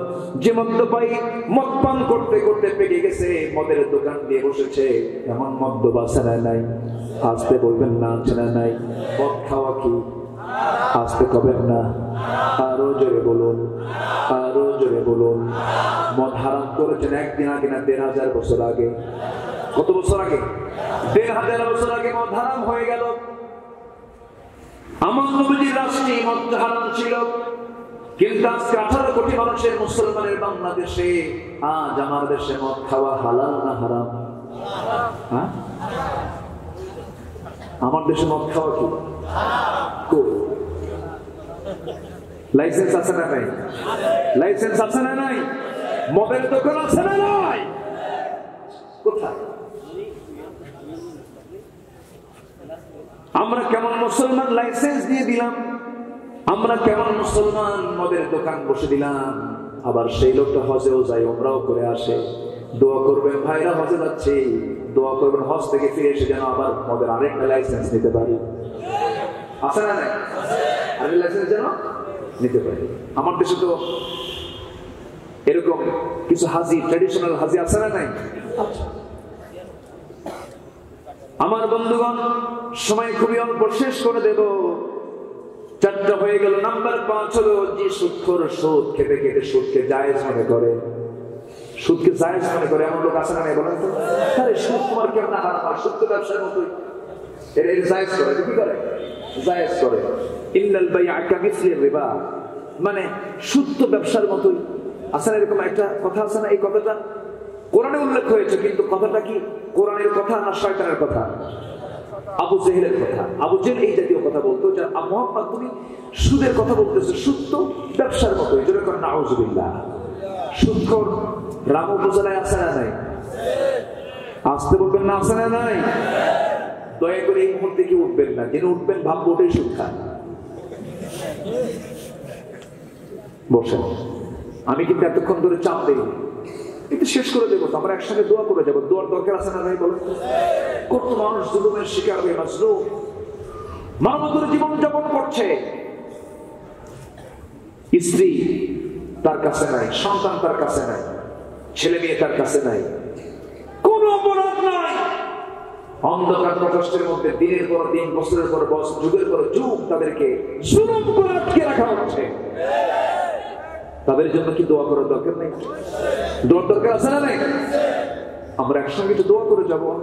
যে মদ্যপায়ী মদ পান করতে করতে পেকে গেছে, মদের দোকান দিয়ে বসেছে, এমন মদ্যপান নাই? আসতে বলবেন না আছে না নাই? মদ খাওয়া কি? আসতে কবেন না, আরো জোরে বলুন, আরো জোরে বলুন। মদ হারাম করেছেন একদিন আগে না 1500 বছর আগে? কত বছর আগে? 1500 বছর আগে মদ হারাম হয়ে গেল। আমার নবীজির রাষ্ট্রে মদ হারাম ছিল, কিন্তু আজকে 18 কোটি মানুষের মুসলমানের বাংলাদেশে আজ আমার দেশে মদ খাওয়া হালাল না হারাম? হ্যাঁ, আমার দেশে মদ খাওয়া কি? লাইসেন্স আছে না নাই? লাইসেন্স আছে না নাই? মদের দোকান আছে না নাই? কোথায়? আমরা কেমন মুসলমান লাইসেন্স দিয়ে দিলাম, আমরা কেমন মুসলমান মদের দোকান বসে দিলাম। আবার সেই লোকটা হজেও যায়, ওমরাও করে আসে। দোয়া করবেন ভাইরা, হজে যাচ্ছে, দোয়া করবেন হজ থেকে ফিরে এসে যেন আবার মদের আরেকটা লাইসেন্স নিতে পারি। আছে না নাই? আরেকটা লাইসেন্স যেন নিতে পারি। আমার দেশে তো এরকম কিছু হাজি, ট্র্যাডিশনাল হাজি আছে না নাই? আমার বন্ধুগণ, সময় খুবই অল্প, শেষ করে দেব। 4টা হয়ে গেল। নাম্বার 5 হলো যে সুদখোর সুদ খেতে খেতে সুদকে জায়েজ মনে করে। সুদকে জায়েজ মনে করে এমন লোক আছে না নাই বলেন তো? আরে সুদ তোমার কেমন হারাম হয়? সুদ তো ব্যবসার মতোই। এর জায়েজ করে, কি করে? জায়েজ করে। ইন্নাল বাই'a কামিসলির রিবা, মানে সুদ তো ব্যবসার মতোই। আছে না এরকম একটা কথা আছে না? এই কথাটা কোরআনে উল্লেখ হয়েছে, কিন্তু কথাটা কি কোরআনের কথা না শয়তানের কথা? আবু জেহেলের কথা। আবু জেহেল এই জাতীয় কথা বলতো যে মুহাম্মদ তুমি সুদের কথা বলতেছো, সুদ তো ব্যবসার মতোই। জোরে করে নাউযুবিল্লাহ। সুদখোর রাম উপজেলায় আছে না নাই? আসতে বলবেন না, আছে না নাই? দয়া করে এই মুহূর্তে কি উঠবেন না, যিনি উঠবেন ভাববো ওটাই সুদ খান। বসেন, আমি কিন্তু এতক্ষণ ধরে চাপ দেই, কিন্তু শেষ করে দেবো। আমরা একসঙ্গে দোয়া করে যাবো। দোয়ার দরকার আছে না নাই বলেন? কত মানুষ জুলুমের শিকার হয়ে মাজলুম, মানবতার জীবন যাপন করছে। স্ত্রী তার কাছে নাই, সন্তান তার কাছে নাই, ছেলে মেয়ে তার কাছে নাই, কোন অপরাধ নাই। অন্ধকার প্রকোষ্ঠের মধ্যে দিনের পর দিন, বছরের পর বছর, যুগের পর যুগ তাদেরকে জুলুম করে আটকে রাখা হচ্ছে। তাদের জন্য কি দোয়া করার দরকার নেই? দোয়ার দরকার আছে না নাই? আমরা একসঙ্গে তো দোয়া করে যাবো।